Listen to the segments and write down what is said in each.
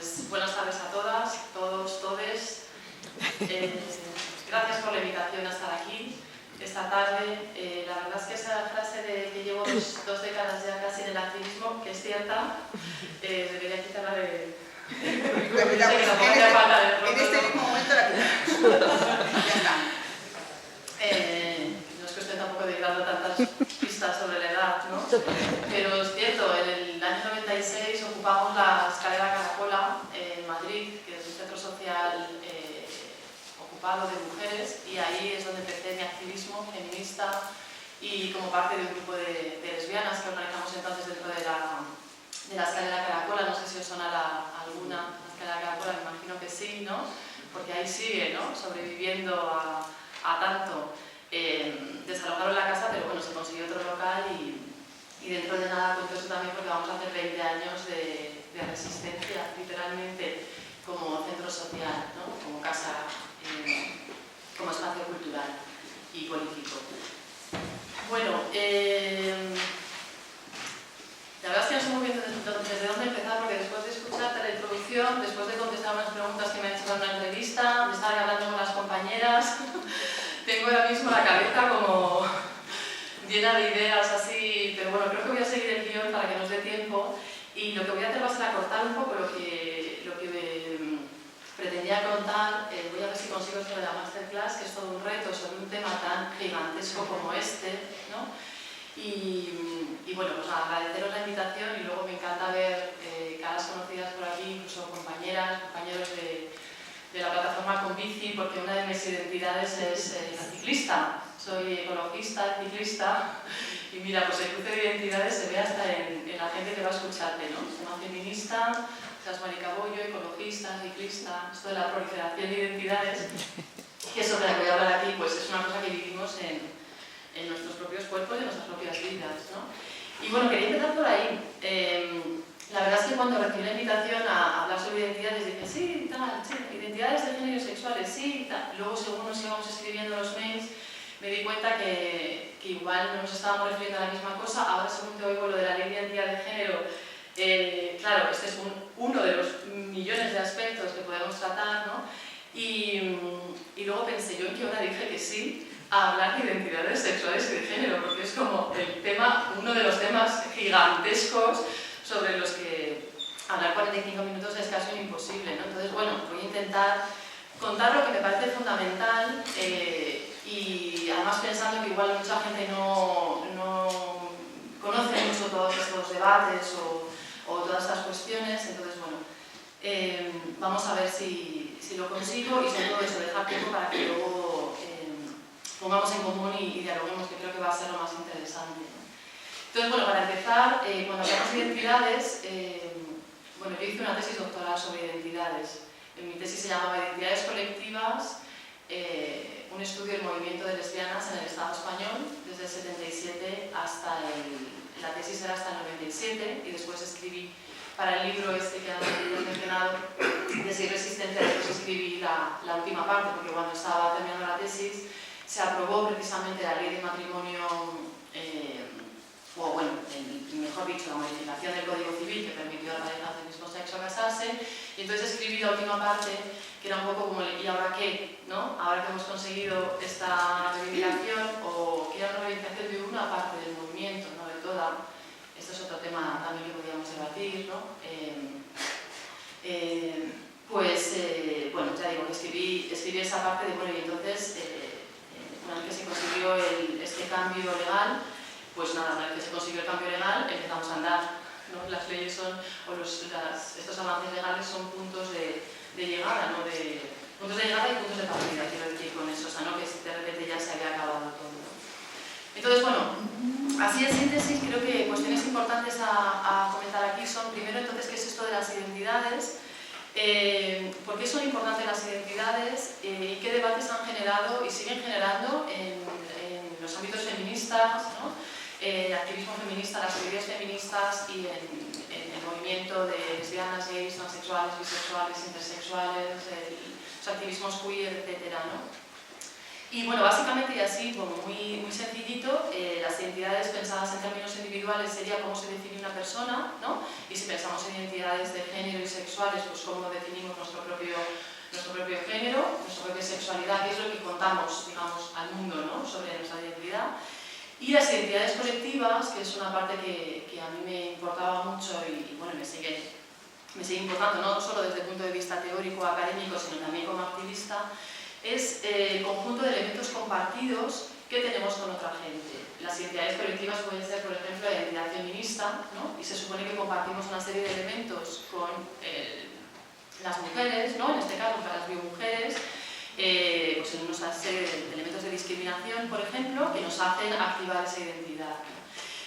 Pues buenas tardes a todas, todos, todes. Gracias por la invitación a estar aquí esta tarde. La verdad es que esa frase de que llevo dos décadas ya casi en el activismo, que es cierta, debería quitarla de... En este mismo momento la quitamos. Ya está. No es cuestión tampoco de ir dando tantas pistas sobre la edad, ¿no? Pero es cierto, en el año 96 ocupamos la escalera Caracola en Madrid, que es un centro social ocupado de mujeres, y ahí es donde empecé mi activismo feminista y como parte de un grupo de lesbianas que organizamos entonces dentro de la escalera Caracola. No sé si os suena alguna la escalera Caracola, me imagino que sí, ¿no? Porque ahí sigue, ¿no? Sobreviviendo a tanto. Desalojaron la casa, pero bueno, se consiguió otro local y dentro de nada cuento eso también porque vamos a hacer 20 años de resistencia, literalmente, como centro social, ¿no? Como casa, como espacio cultural y político. Bueno, la verdad es que no sé muy bien desde dónde empezar, porque después de escucharte la introducción, después de contestar unas preguntas que me han hecho en una entrevista, de estar hablando con las compañeras, tengo ahora mismo la cabeza como llena de ideas así, pero bueno, creo que voy a seguir el guión para que nos dé tiempo y lo que voy a hacer va a ser acortar un poco lo que pretendía contar. Voy a ver si consigo sobre la masterclass, que es todo un reto sobre un tema tan gigantesco como este, ¿no? Y bueno, pues agradeceros la invitación y luego me encanta ver caras conocidas por aquí, incluso compañeras, compañeros de la plataforma Convici, porque una de mis identidades es la ciclista. Soy ecologista, ciclista, y mira, pues el cruce de identidades se ve hasta en la gente que va a escucharte, ¿no? Se llama feminista, seas maricabollo, ecologista, ciclista, esto de la proliferación de identidades, que es sobre la que voy a hablar aquí, pues es una cosa que vivimos en nuestros propios cuerpos y en nuestras propias vidas, ¿no? Y bueno, quería empezar por ahí. La verdad es que cuando recibí la invitación a hablar sobre identidades dije, sí, tal, sí, identidades de género y sexuales, sí, tal. Luego, según nos íbamos escribiendo los mails, me di cuenta que igual no nos estábamos refiriendo a la misma cosa. Ahora, según te oigo lo de la ley de identidad de género, claro, este es uno de los millones de aspectos que podemos tratar, ¿no? Y luego pensé, ¿yo en qué hora dije que sí a hablar de identidades sexuales y de género? Porque es como el tema, uno de los temas gigantescos sobre los que hablar 45 minutos es casi imposible, ¿no? Entonces, bueno, voy a intentar contar lo que me parece fundamental y además pensando que igual mucha gente no conoce mucho todos estos debates o todas estas cuestiones. Entonces, bueno, vamos a ver si lo consigo y sobre todo eso, dejar tiempo para que luego pongamos en común y dialoguemos, que creo que va a ser lo más interesante, ¿no? Entonces, bueno, para empezar, cuando hablamos de identidades, bueno, yo hice una tesis doctoral sobre identidades. Mi tesis se llamaba Identidades colectivas, un estudio del movimiento de lesbianas en el Estado español, desde el 77 hasta la tesis era hasta el 97, y después escribí para el libro este que antes mencionado, de Ser Resistencia, después escribí la última parte, porque cuando estaba terminando la tesis se aprobó precisamente la ley de matrimonio, o bueno, mejor dicho, la modificación del Código Civil que permitió a parejas del mismo sexo casarse, y entonces escribí la última parte, que era un poco como el ¿y ahora qué? ¿No? Ahora que hemos conseguido esta reivindicación, o que era una reivindicación de una parte del movimiento, no de toda. Esto es otro tema también que podríamos debatir, ¿no? Bueno, ya digo, escribí esa parte de, bueno, y entonces, una vez que se consiguió este cambio legal, pues nada, una vez que se consiguió el cambio legal, empezamos a andar, ¿no? Las leyes son, estos avances legales son puntos de llegada, ¿no? Puntos de llegada y puntos de partida, quiero decir con eso, o sea, no que de repente ya se había acabado todo, ¿no? Entonces, bueno, así en síntesis, creo que cuestiones importantes a comentar aquí son, primero, entonces, ¿qué es esto de las identidades? ¿Por qué son importantes las identidades? ¿Y qué debates han generado y siguen generando en los ámbitos feministas, ¿no? El activismo feminista, las teorías feministas y en el movimiento de lesbianas, gays, transexuales, bisexuales, intersexuales, los activismos queer, etcétera, ¿no? Y bueno, básicamente y así como muy sencillito, las identidades pensadas en términos individuales sería cómo se define una persona, ¿no? Y si pensamos en identidades de género y sexuales, pues cómo definimos nuestro propio género, nuestra propia sexualidad, qué es lo que contamos, digamos, al mundo, ¿no?, sobre nuestra identidad. Y las identidades colectivas, que es una parte que a mí me importaba mucho y bueno, me sigue importando, no solo desde el punto de vista teórico, académico, sino también como activista, es el conjunto de elementos compartidos que tenemos con otra gente. Las identidades colectivas pueden ser, por ejemplo, la identidad feminista, ¿no?, y se supone que compartimos una serie de elementos con las mujeres, ¿no?, en este caso para las biomujeres, pues en una serie de elementos de discriminación, por ejemplo, que nos hacen activar esa identidad.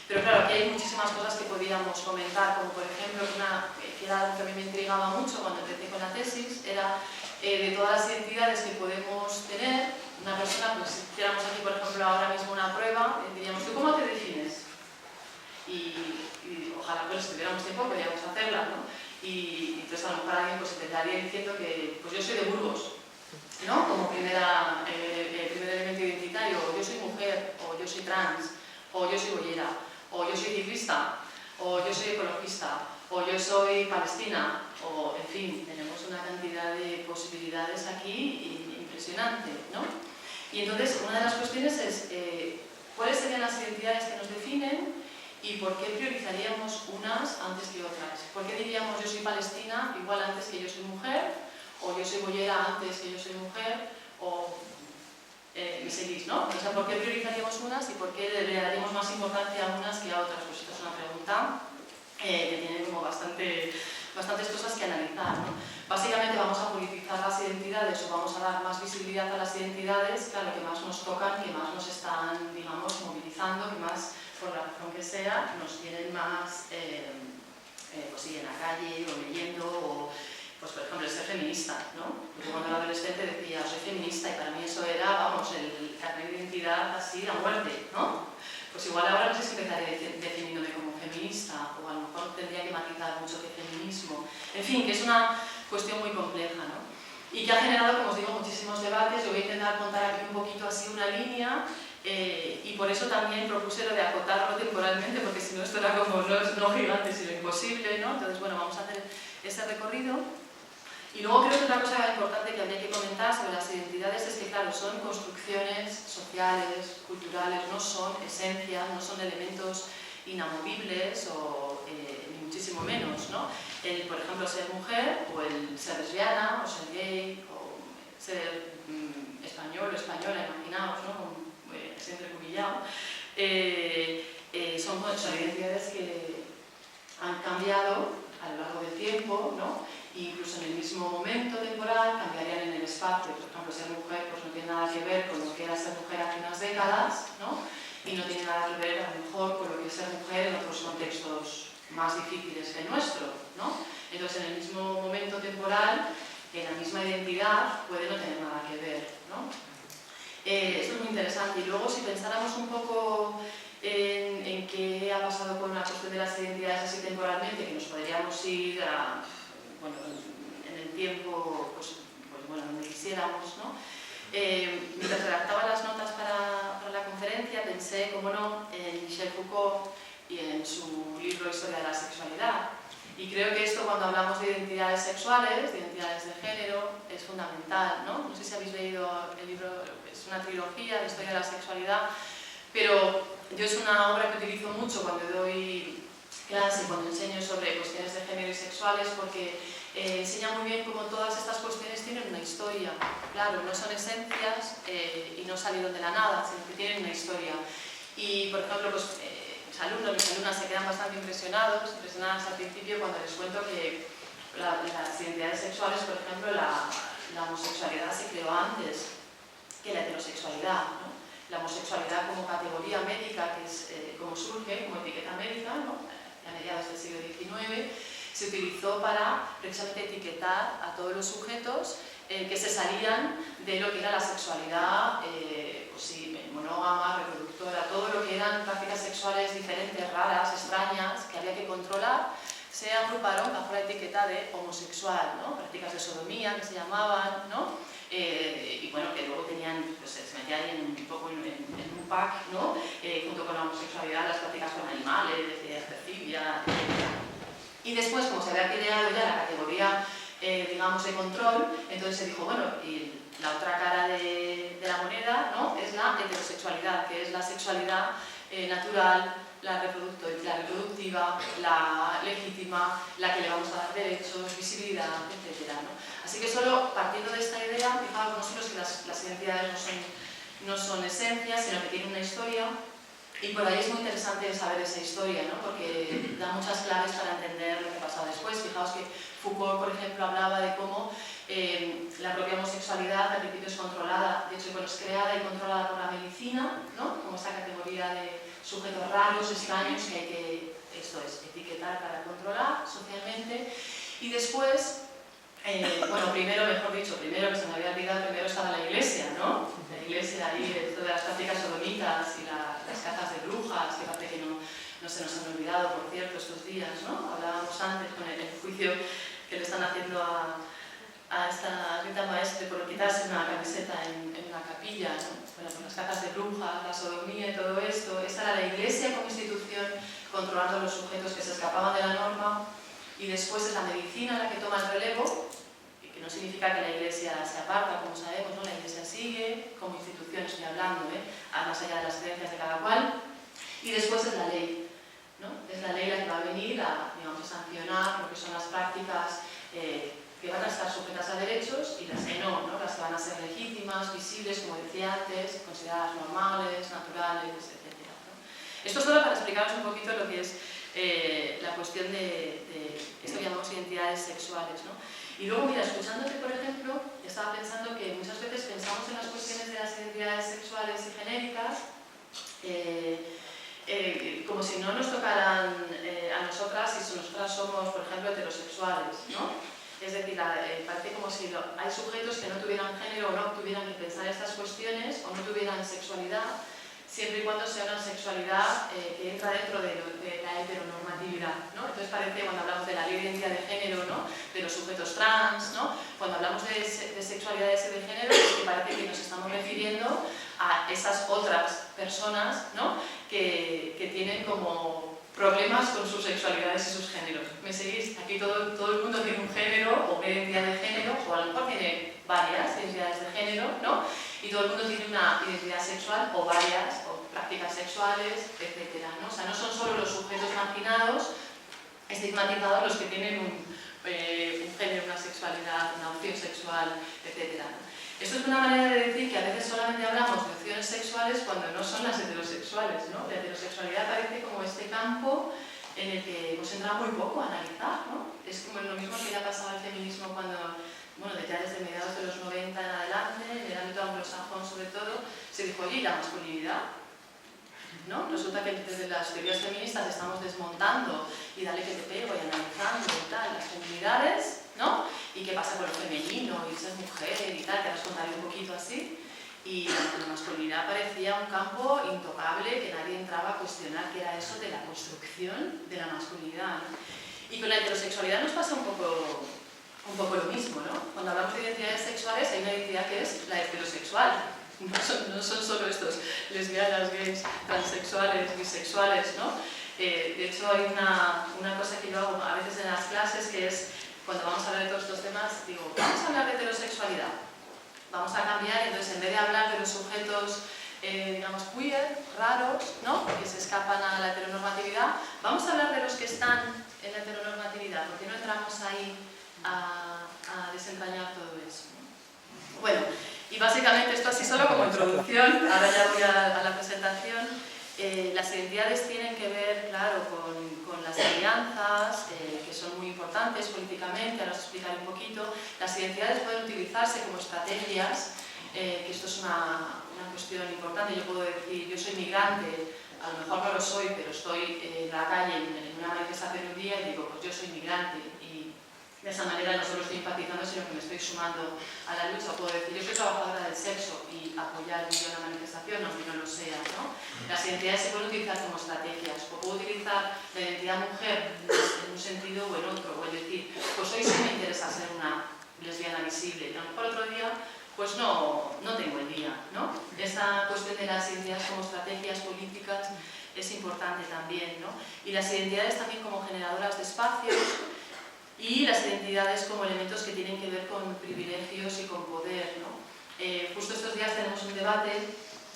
Pero claro, aquí hay muchísimas cosas que podríamos comentar, como por ejemplo, que era algo que a mí me intrigaba mucho cuando empecé con la tesis, era de todas las identidades que podemos tener, una persona, pues si hiciéramos aquí, por ejemplo, ahora mismo una prueba, diríamos, ¿tú cómo te defines? Y ojalá, pues si tuviéramos tiempo, podríamos hacerla, ¿no? Y entonces a lo mejor alguien pues empezaría diciendo que pues yo soy de Burgos, ¿no?, como primer elemento identitario, o yo soy mujer, o yo soy trans, o yo soy boyera, o yo soy ciclista, o yo soy ecologista, o yo soy palestina, o en fin, tenemos una cantidad de posibilidades aquí impresionante, ¿no? Y entonces una de las cuestiones es cuáles serían las identidades que nos definen y por qué priorizaríamos unas antes que otras. ¿Por qué diríamos yo soy palestina igual antes que yo soy mujer? O yo soy boyera antes que yo soy mujer, o me seguís, ¿no? O sea, ¿por qué priorizaríamos unas y por qué le daríamos más importancia a unas que a otras? Pues esta es una pregunta que tiene como bastantes cosas que analizar, ¿no? Básicamente vamos a politizar las identidades o vamos a dar más visibilidad a las identidades, claro, que más nos tocan, que más nos están, digamos, movilizando, que más, por la razón que sea, nos tienen más, pues sí, en la calle o leyendo, o pues por ejemplo el ser feminista, ¿no? Yo cuando era adolescente decía, soy feminista, y para mí eso era, vamos, el carnet de identidad así a muerte, ¿no? Pues igual ahora no sé si empezaré definiéndome como feminista, o a lo mejor tendría que matizar mucho que feminismo. En fin, que es una cuestión muy compleja, ¿no? Y que ha generado, como os digo, muchísimos debates. Yo voy a intentar contar aquí un poquito así una línea, y por eso también propuse lo de acotarlo temporalmente, porque si no esto era como no gigante, sino imposible, ¿no? Entonces, bueno, vamos a hacer ese recorrido. Y luego creo que otra cosa importante que habría que comentar sobre las identidades es que, claro, son construcciones sociales, culturales, no son esencias, no son elementos inamovibles o ni muchísimo menos, ¿no? El, por ejemplo, ser mujer, o el ser lesbiana, o ser gay, o ser español o española, imaginaos, ¿no? Así entrecomillado, son identidades que han cambiado a lo largo del tiempo, ¿no? Incluso en el mismo momento temporal cambiarían en el espacio. Por ejemplo, ser mujer pues no tiene nada que ver con lo que era ser mujer hace unas décadas, ¿no? Y no tiene nada que ver a lo mejor con lo que es ser mujer en otros contextos más difíciles que el nuestro, ¿no? Entonces, en el mismo momento temporal, en la misma identidad, puede no tener nada que ver, ¿no? Esto es muy interesante. Y luego, si pensáramos un poco en qué ha pasado con la cuestión de las identidades así temporalmente, que nos podríamos ir a, bueno, en el tiempo, pues bueno, donde quisiéramos, ¿no? Mientras redactaba las notas para la conferencia, pensé, como no, en Michel Foucault y en su libro Historia de la Sexualidad. Y creo que esto, cuando hablamos de identidades sexuales, de identidades de género, es fundamental, ¿no? No sé si habéis leído el libro, es una trilogía de Historia de la Sexualidad, pero yo es una obra que utilizo mucho cuando doy clase, cuando enseño sobre cuestiones de género y sexuales, porque enseña muy bien cómo todas estas cuestiones tienen una historia. Claro, no son esencias y no salieron de la nada, sino que tienen una historia. Y, por ejemplo, pues, mis alumnas se quedan bastante impresionadas al principio cuando les cuento que las identidades sexuales, por ejemplo, la homosexualidad se creó antes que la heterosexualidad, ¿no? La homosexualidad como categoría médica, que es como surge, como etiqueta médica, ¿no? A mediados del siglo XIX, se utilizó para precisamente etiquetar a todos los sujetos que se salían de lo que era la sexualidad pues sí, monógama, reproductora, todo lo que eran prácticas sexuales diferentes, raras, extrañas, que había que controlar, se agruparon bajo la etiqueta de homosexual, ¿no? Prácticas de sodomía que se llamaban, ¿no? Y bueno, que luego tenían, pues se metían ahí un poco en un pack, ¿no? Junto con la homosexualidad, las prácticas con animales, de ejercicia, etc. Y después, como se había creado ya la categoría, digamos, de control, entonces se dijo, bueno, y la otra cara de la moneda, ¿no?, es la heterosexualidad, que es la sexualidad natural, la reproductiva, la legítima, la que le vamos a dar derechos, visibilidad, etc., ¿no? Así que solo partiendo de esta idea, fijaos nosotros que las identidades no son esencias, sino que tienen una historia, y por ahí es muy interesante saber esa historia, ¿no?, porque da muchas claves para entender lo que pasa después. Fijaos que Foucault, por ejemplo, hablaba de cómo la propia homosexualidad al principio es controlada, de hecho, es creada y controlada por la medicina, ¿no?, como esta categoría de sujetos raros, extraños, que hay que, esto es, etiquetar para controlar socialmente. Y después, bueno, primero, mejor dicho, primero, que se me había olvidado, primero estaba la iglesia, ¿no? La iglesia ahí, de todas las prácticas sodomitas y las cazas de brujas, que parece que no se nos han olvidado, por cierto, estos días, ¿no? Hablábamos antes con el juicio que le están haciendo a esta Rita Maestre por quitarse una camiseta en una capilla, ¿no? Bueno, con las cazas de brujas, la sodomía y todo esto. Esta era la iglesia como institución controlando a los sujetos que se escapaban de la norma, y después es la medicina la que toma el relevo, y que no significa que la iglesia se aparta, como sabemos, ¿no? La iglesia sigue como institución, estoy hablando, más allá de las creencias de cada cual, y después es la ley, ¿no? Es la ley la que va a venir a, digamos, sancionar lo que son las prácticas que van a estar sujetas a derechos y las que no, las que van a ser legítimas, visibles, como decía antes, consideradas normales, naturales, etc., ¿no? Esto es solo para explicaros un poquito lo que es la cuestión de esto que llamamos identidades sexuales, ¿no? Y luego, mira, escuchándote, por ejemplo, estaba pensando que muchas veces pensamos en las cuestiones de las identidades sexuales y genéricas como si no nos tocaran a nosotras y si nosotras somos, por ejemplo, heterosexuales, ¿no? Es decir, parece como si hay sujetos que no tuvieran género o no tuvieran que pensar estas cuestiones o no tuvieran sexualidad, siempre y cuando sea una sexualidad que entra dentro de la heteronormatividad, ¿no? Entonces parece, cuando hablamos de la ley de identidad de género, ¿no?, de los sujetos trans, ¿no?, cuando hablamos de sexualidades y de género, es que parece que nos estamos refiriendo a esas otras personas, ¿no?, que tienen como problemas con sus sexualidades y sus géneros. ¿Me seguís? Aquí todo el mundo tiene un género o una identidad de género, o a lo mejor tiene varias identidades de género, ¿no? Y todo el mundo tiene una identidad sexual o varias, o prácticas sexuales, etc., ¿no? O sea, no son solo los sujetos marginados, estigmatizados, los que tienen un género, una sexualidad, una opción sexual, etc., ¿no? Esto es una manera de decir que a veces solamente hablamos de opciones sexuales cuando no son las heterosexuales, ¿no? La heterosexualidad parece como este campo en el que hemos entrado muy poco a analizar, ¿no? Es como lo mismo que le ha pasado al feminismo cuando, bueno, ya desde mediados de los 90 en adelante, en el ámbito anglosajón sobre todo, se dijo, oye, ¿y la masculinidad? ¿No? Resulta que desde las teorías feministas estamos desmontando y dale que te pego y analizando y tal, las feminidades, ¿no? Y qué pasa con lo femenino y ser mujer y tal, que ahora os contaré un poquito así. Y la masculinidad parecía un campo intocable que nadie entraba a cuestionar qué era eso de la construcción de la masculinidad, ¿no? Y con la heterosexualidad nos pasa un poco lo mismo, ¿no? Cuando hablamos de identidades sexuales hay una identidad que es la heterosexual. No son solo estos lesbianas, gays, transexuales, bisexuales, ¿no? De hecho hay una cosa que yo hago a veces en las clases, que es cuando vamos a hablar de todos estos temas, digo, vamos a hablar de heterosexualidad, vamos a cambiar, entonces en vez de hablar de los sujetos, digamos, queer, raros, ¿no?, que se escapan a la heteronormatividad, vamos a hablar de los que están en la heteronormatividad, porque no entramos ahí a desentrañar todo eso, ¿no? Bueno, y básicamente esto así solo como introducción, ahora ya voy a la presentación. Las identidades tienen que ver, claro, con las alianzas, que son muy importantes políticamente, ahora os explicaré un poquito. Las identidades pueden utilizarse como estrategias, que esto es una cuestión importante. Yo puedo decir, yo soy migrante, a lo mejor no lo soy, pero estoy en la calle, en una manifestación un día y digo, pues yo soy migrante. Y de esa manera no solo estoy empatizando, sino que me estoy sumando a la lucha. Puedo decir, yo soy trabajadora del sexo y apoyar una manifestación, aunque no lo sea, ¿no? Las identidades se pueden utilizar como estrategias. O puedo utilizar la identidad mujer en un sentido o en otro, o es decir, pues hoy sí me interesa ser una lesbiana visible, y a lo mejor otro día pues no tengo el día, ¿no? Esa cuestión de las identidades como estrategias políticas es es importante también, ¿no? Y las identidades también como generadoras de espacios y las identidades como elementos que tienen que ver con privilegios y con poder, ¿no? Justo estos días tenemos un debate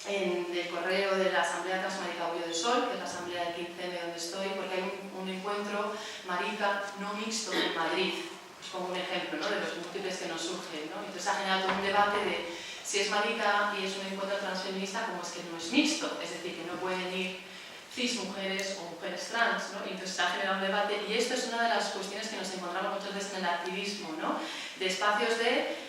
en el correo de la Asamblea Transmarica Bollo de Sol, que es la asamblea del 15M donde estoy, porque hay un encuentro marica no mixto en Madrid, pues como un ejemplo, ¿no?, de los múltiples que nos surgen, ¿no? Entonces ha generado todo un debate de si es marica y es un encuentro transfeminista, como es que no es mixto, es decir, que no pueden ir cis mujeres o mujeres trans, ¿no? Y entonces se ha generado un debate, y esto es una de las cuestiones que nos encontramos muchas veces en el activismo, ¿no?, de espacios de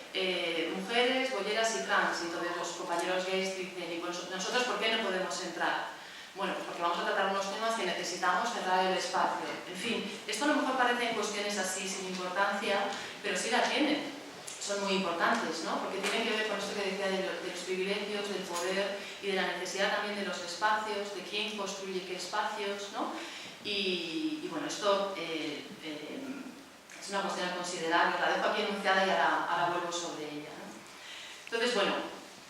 mujeres, bolleras y trans, y entonces los compañeros gays dicen, ¿y nosotros por qué no podemos entrar? Bueno, pues porque vamos a tratar unos temas que necesitamos cerrar el espacio. En fin, esto a lo mejor parecen cuestiones así sin importancia, pero sí la tienen. Son muy importantes, ¿no? Porque tienen que ver con esto que decía de los privilegios, del poder y de la necesidad también de los espacios, de quién construye qué espacios, ¿no? Y bueno, esto es una cuestión a considerar, la dejo aquí enunciada y ahora vuelvo sobre ella, ¿no? Entonces, bueno,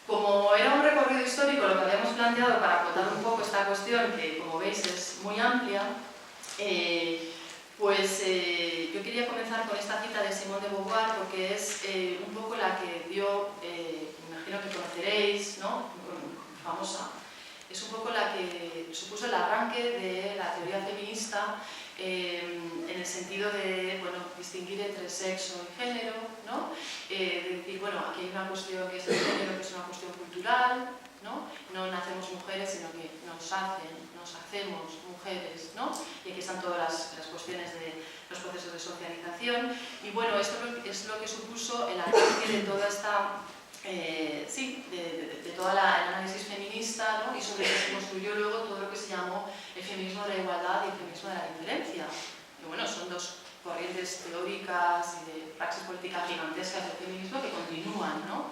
como era un recorrido histórico lo que habíamos planteado para acotar un poco esta cuestión, que como veis es muy amplia, yo quería comenzar con esta cita de Simone de Beauvoir, porque es un poco la que dio, imagino que conoceréis, ¿no?, famosa, es un poco la que supuso el arranque de la teoría feminista en el sentido de, bueno, distinguir entre sexo y género, ¿no? De decir, bueno, aquí hay una cuestión que es el género, que es una cuestión cultural, ¿no? No nacemos mujeres, sino que nos hacemos mujeres, ¿no? Y aquí están todas las cuestiones de los procesos de socialización. Y bueno, esto es lo que supuso el arranque de toda esta... de todo el análisis feminista, ¿no? Y sobre eso se construyó luego todo lo que se llamó el feminismo de la igualdad y el feminismo de la diferencia. Que bueno, son dos corrientes teóricas y de praxis política gigantescas del feminismo que continúan, ¿no?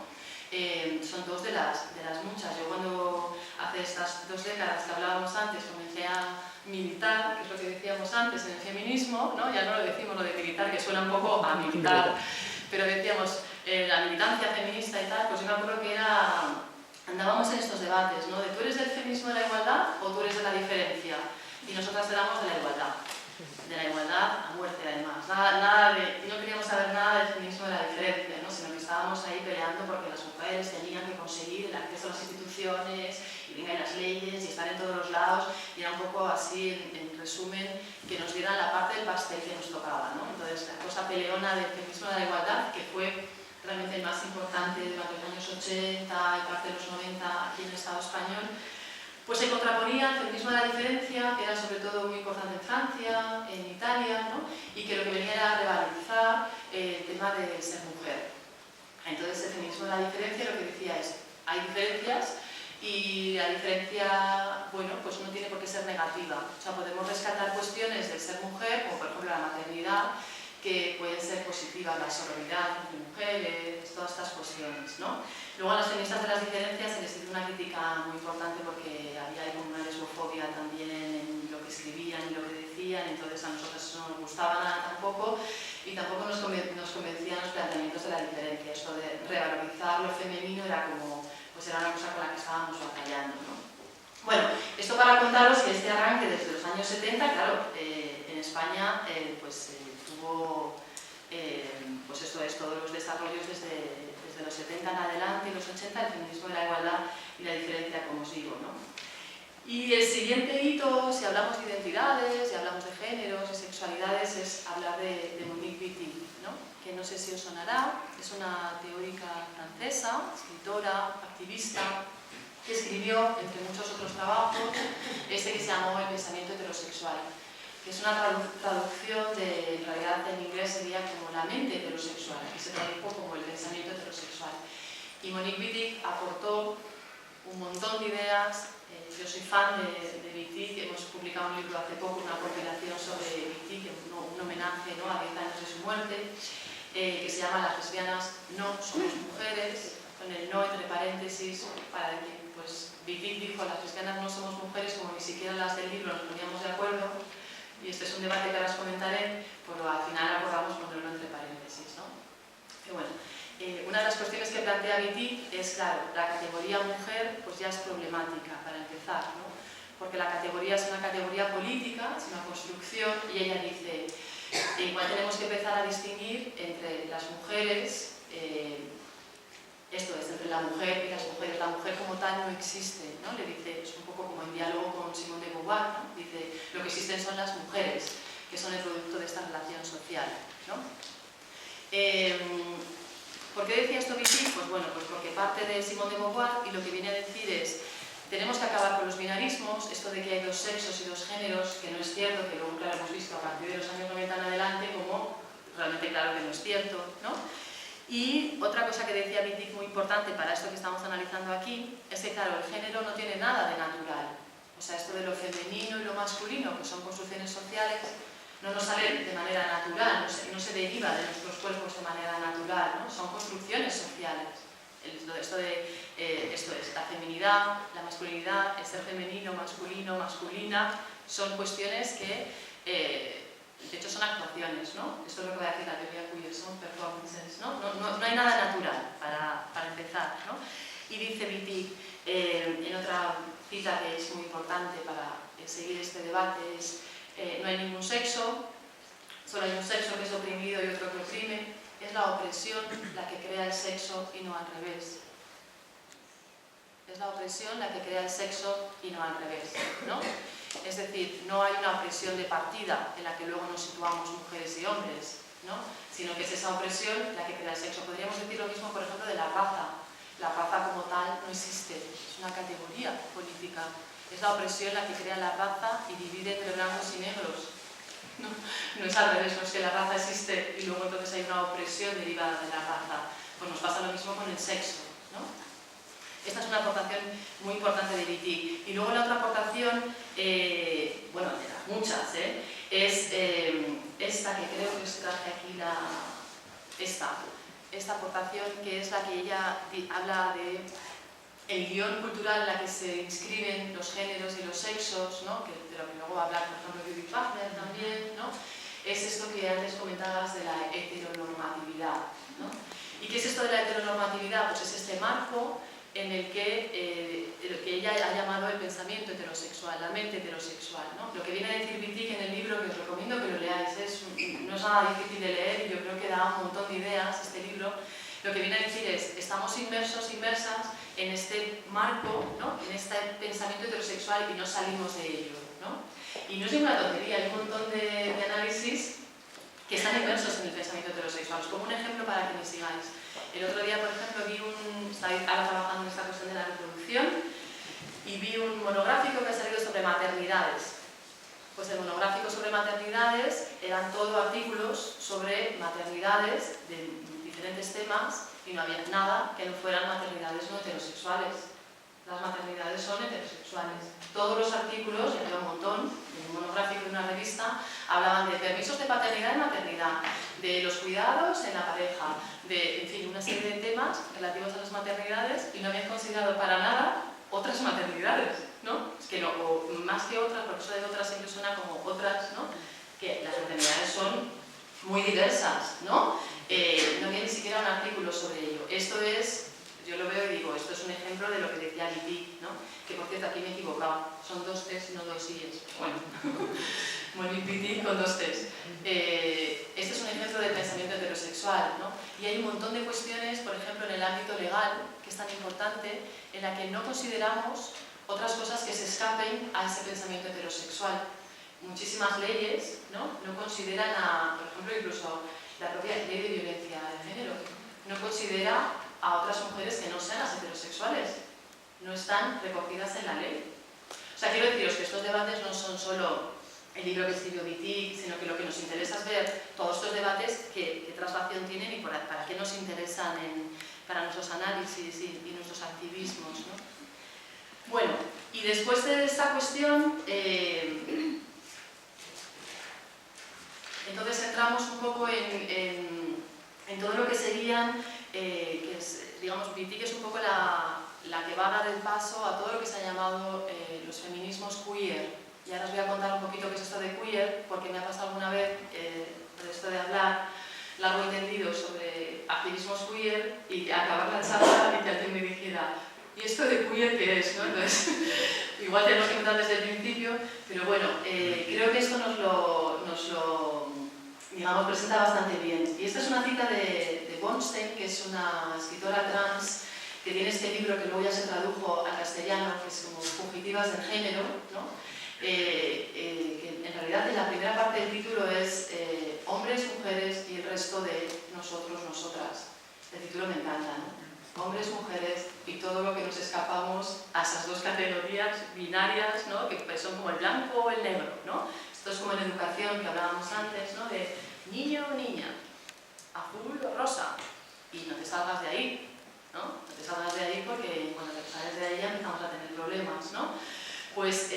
Son dos de las muchas. Yo cuando hace estas 2 décadas que hablábamos antes comencé a militar, que es lo que decíamos antes en el feminismo, ¿no? Ya no lo decimos lo de militar, que suena un poco a militar, pero decíamos la militancia feminista y tal, pues yo me acuerdo que andábamos en estos debates, ¿no? De tú eres del feminismo de la igualdad o tú eres de la diferencia, y nosotras éramos de la igualdad a muerte además, no queríamos saber nada del feminismo de la diferencia, ¿no? Sino que estábamos ahí peleando porque las mujeres tenían que conseguir el acceso a las instituciones y venga, y las leyes y estar en todos los lados, y era un poco así, en resumen, que nos dieran la parte del pastel que nos tocaba, ¿no? Entonces la cosa peleona del feminismo de la igualdad, que fue realmente el más importante durante los años 80 y parte de los 90 aquí en el Estado español, pues se contraponía al feminismo de la diferencia, que era sobre todo muy importante en Francia, en Italia, ¿no? Y que lo que venía era revalorizar el tema de ser mujer. Entonces el feminismo de la diferencia lo que decía es, hay diferencias y la diferencia, bueno, pues no tiene por qué ser negativa. O sea, podemos rescatar cuestiones del ser mujer, como por ejemplo la maternidad, que pueden ser positivas, la sororidad entre mujeres, todas estas cuestiones, ¿no? Luego a las feministas de las diferencias se les hizo una crítica muy importante porque había como una lesbofobia también en lo que escribían y lo que decían, entonces a nosotros eso no nos gustaba nada tampoco, y tampoco nos convencían los planteamientos de la diferencia. Esto de revalorizar lo femenino era como, pues era una cosa con la que estábamos batallando, ¿no? Bueno, esto para contaros que este arranque desde los años 70, claro, en España tuvo pues esto es, todos los desarrollos desde los 70 en adelante y los 80, el feminismo de la igualdad y la diferencia, como os digo, ¿no? Y el siguiente hito, si hablamos de identidades, si hablamos de géneros y sexualidades, es hablar de Monique Wittig, ¿no? Que no sé si os sonará, es una teórica francesa, escritora, activista, que escribió, entre muchos otros trabajos, este que se llamó El pensamiento heterosexual, que es una traducción de, en realidad en inglés sería como la mente heterosexual, que se tradujo como el pensamiento heterosexual. Y Monique Wittig aportó un montón de ideas. Yo soy fan de Wittig, hemos publicado un libro hace poco, una compilación sobre Wittig, un homenaje, ¿no?, a 10 años de su muerte, que se llama Las lesbianas no somos mujeres, con el no entre paréntesis, para decir, pues Wittig dijo, las lesbianas no somos mujeres, como ni siquiera las del libro nos poníamos de acuerdo, y este es un debate que ahora os comentaré, pero al final acordamos ponerlo entre paréntesis, ¿no? Pero bueno, una de las cuestiones que plantea Wittig es, claro, la categoría mujer pues ya es problemática para empezar, ¿no? porque la categoría es una categoría política, es una construcción, y ella dice, igual tenemos que empezar a distinguir entre las mujeres, esto es, entre la mujer y las mujeres. La mujer como tal no existe, ¿no? Le dice, es un poco como en diálogo con Simone de Beauvoir, ¿no? Dice, lo que existen son las mujeres, que son el producto de esta relación social, ¿no? ¿Por qué decía esto Wittig? Pues bueno, pues porque parte de Simone de Beauvoir y lo que viene a decir es, tenemos que acabar con los binarismos, esto de que hay dos sexos y dos géneros, que no es cierto, que luego claro hemos visto a partir de los años 90 en adelante como realmente claro que no es cierto, ¿no? Y otra cosa que decía Wittig muy importante para esto que estamos analizando aquí, es que claro, el género no tiene nada de natural. O sea, esto de lo femenino y lo masculino, que son construcciones sociales, no nos sale de manera natural, no se deriva de nuestros cuerpos de manera natural, ¿no? Son construcciones sociales. Esto es la feminidad, la masculinidad, el ser femenino, masculino, masculina, son cuestiones que, de hecho, son actuaciones, ¿no? Esto es lo que va a decir la teoría queer, son performances, ¿no? No hay nada natural para empezar, ¿no? Y dice Wittig, en otra cita que es muy importante para seguir este debate, es no hay ningún sexo, solo hay un sexo que es oprimido y otro que oprime, es la opresión la que crea el sexo y no al revés. Es la opresión la que crea el sexo y no al revés, ¿no? Es decir, no hay una opresión de partida en la que luego nos situamos mujeres y hombres, ¿no? Sino que es esa opresión la que crea el sexo. Podríamos decir lo mismo, por ejemplo, de la raza. La raza como tal no existe, es una categoría política. Es la opresión la que crea la raza y divide entre blancos y negros. No es al revés, no es que la raza existe y luego entonces hay una opresión derivada de la raza. Pues nos pasa lo mismo con el sexo, ¿no? Esta es una aportación muy importante de Wittig. Y luego la otra aportación, bueno, de las muchas, es esta que creo que os traje aquí, esta aportación que es la que ella habla de el guión cultural en la que se inscriben los géneros y los sexos, ¿no? De lo que luego va a hablar, por ejemplo, Judith Butler también, ¿no? Es esto que antes comentabas de la heteronormatividad, ¿no? ¿Y qué es esto de la heteronormatividad? Pues es este marco en el que ella ha llamado el pensamiento heterosexual, la mente heterosexual, ¿no? Lo que viene a decir Wittig en el libro, que os recomiendo que lo leáis, no es nada difícil de leer y yo creo que da un montón de ideas este libro. Lo que viene a decir es, estamos inmersas en este marco, ¿no? En este pensamiento heterosexual y no salimos de ello, ¿no? Y no es ninguna tontería, hay un montón de análisis que están inmersos en el pensamiento heterosexual. Os pongo un ejemplo para que me sigáis. El otro día, por ejemplo, estaba ahora trabajando en esta cuestión de la reproducción y vi un monográfico que ha salido sobre maternidades. Pues el monográfico sobre maternidades eran todo artículos sobre maternidades de diferentes temas y no había nada que no fueran maternidades no heterosexuales. Las maternidades son heterosexuales. Todos los artículos, y había un montón, en un monográfico de una revista, hablaban de permisos de paternidad y maternidad, de los cuidados en la pareja, de, en fin, una serie de temas relativos a las maternidades y no habían considerado para nada otras maternidades, ¿no? Es que no, o más que otras, porque eso de otras siempre suena como otras, ¿no? Que las maternidades son muy diversas, ¿no? No había ni siquiera un artículo sobre ello. Esto es, yo lo veo y digo, esto es un ejemplo de lo que decía Wittig, ¿no? Que por cierto aquí me he equivocado, son 2 T's, no 2 I's. Bueno, Monique Wittig con 2 T's. Este es un ejemplo del pensamiento heterosexual, ¿no? Y hay un montón de cuestiones, por ejemplo, en el ámbito legal, que es tan importante, en la que no consideramos otras cosas que se escapen a ese pensamiento heterosexual. Muchísimas leyes, ¿no? No consideran por ejemplo, incluso la propia ley de violencia de género, no considera a otras mujeres que no sean las heterosexuales, no están recogidas en la ley. O sea, quiero deciros que estos debates no son solo el libro que escribió Wittig, sino que lo que nos interesa es ver todos estos debates qué traslación tienen y para qué nos interesan para nuestros análisis y nuestros activismos, ¿no? Bueno, y después de esta cuestión, entonces entramos un poco en todo lo que serían, que es, digamos, Wittig es un poco la que va a dar el paso a todo lo que se ha llamado los feminismos queer. Y ahora os voy a contar un poquito qué es esto de queer, porque me ha pasado alguna vez por esto de hablar largo y tendido sobre activismos queer y acabar la charla y que alguien me dijera, ¿y esto de queer qué es? ¿No? Entonces, digo, igual tenemos que empezar desde el principio, pero bueno, creo que esto nos lo digamos, presenta bastante bien. Y esta es una cita de Bornstein, que es una escritora trans que tiene este libro que luego ya se tradujo al castellano, que es como Fugitivas del Género, ¿no? Que en realidad en la primera parte del título es hombres, mujeres y el resto de nosotros, nosotras. El título me encanta, ¿no? Hombres, mujeres y todo lo que nos escapamos a esas dos categorías binarias, ¿no? Que son como el blanco o el negro, ¿no? Esto es como en educación que hablábamos antes, ¿no? De niño o niña, azul o rosa, y no te salgas de ahí, ¿no? No te salgas de ahí porque cuando te sales de ahí ya empezamos a tener problemas, ¿no? Pues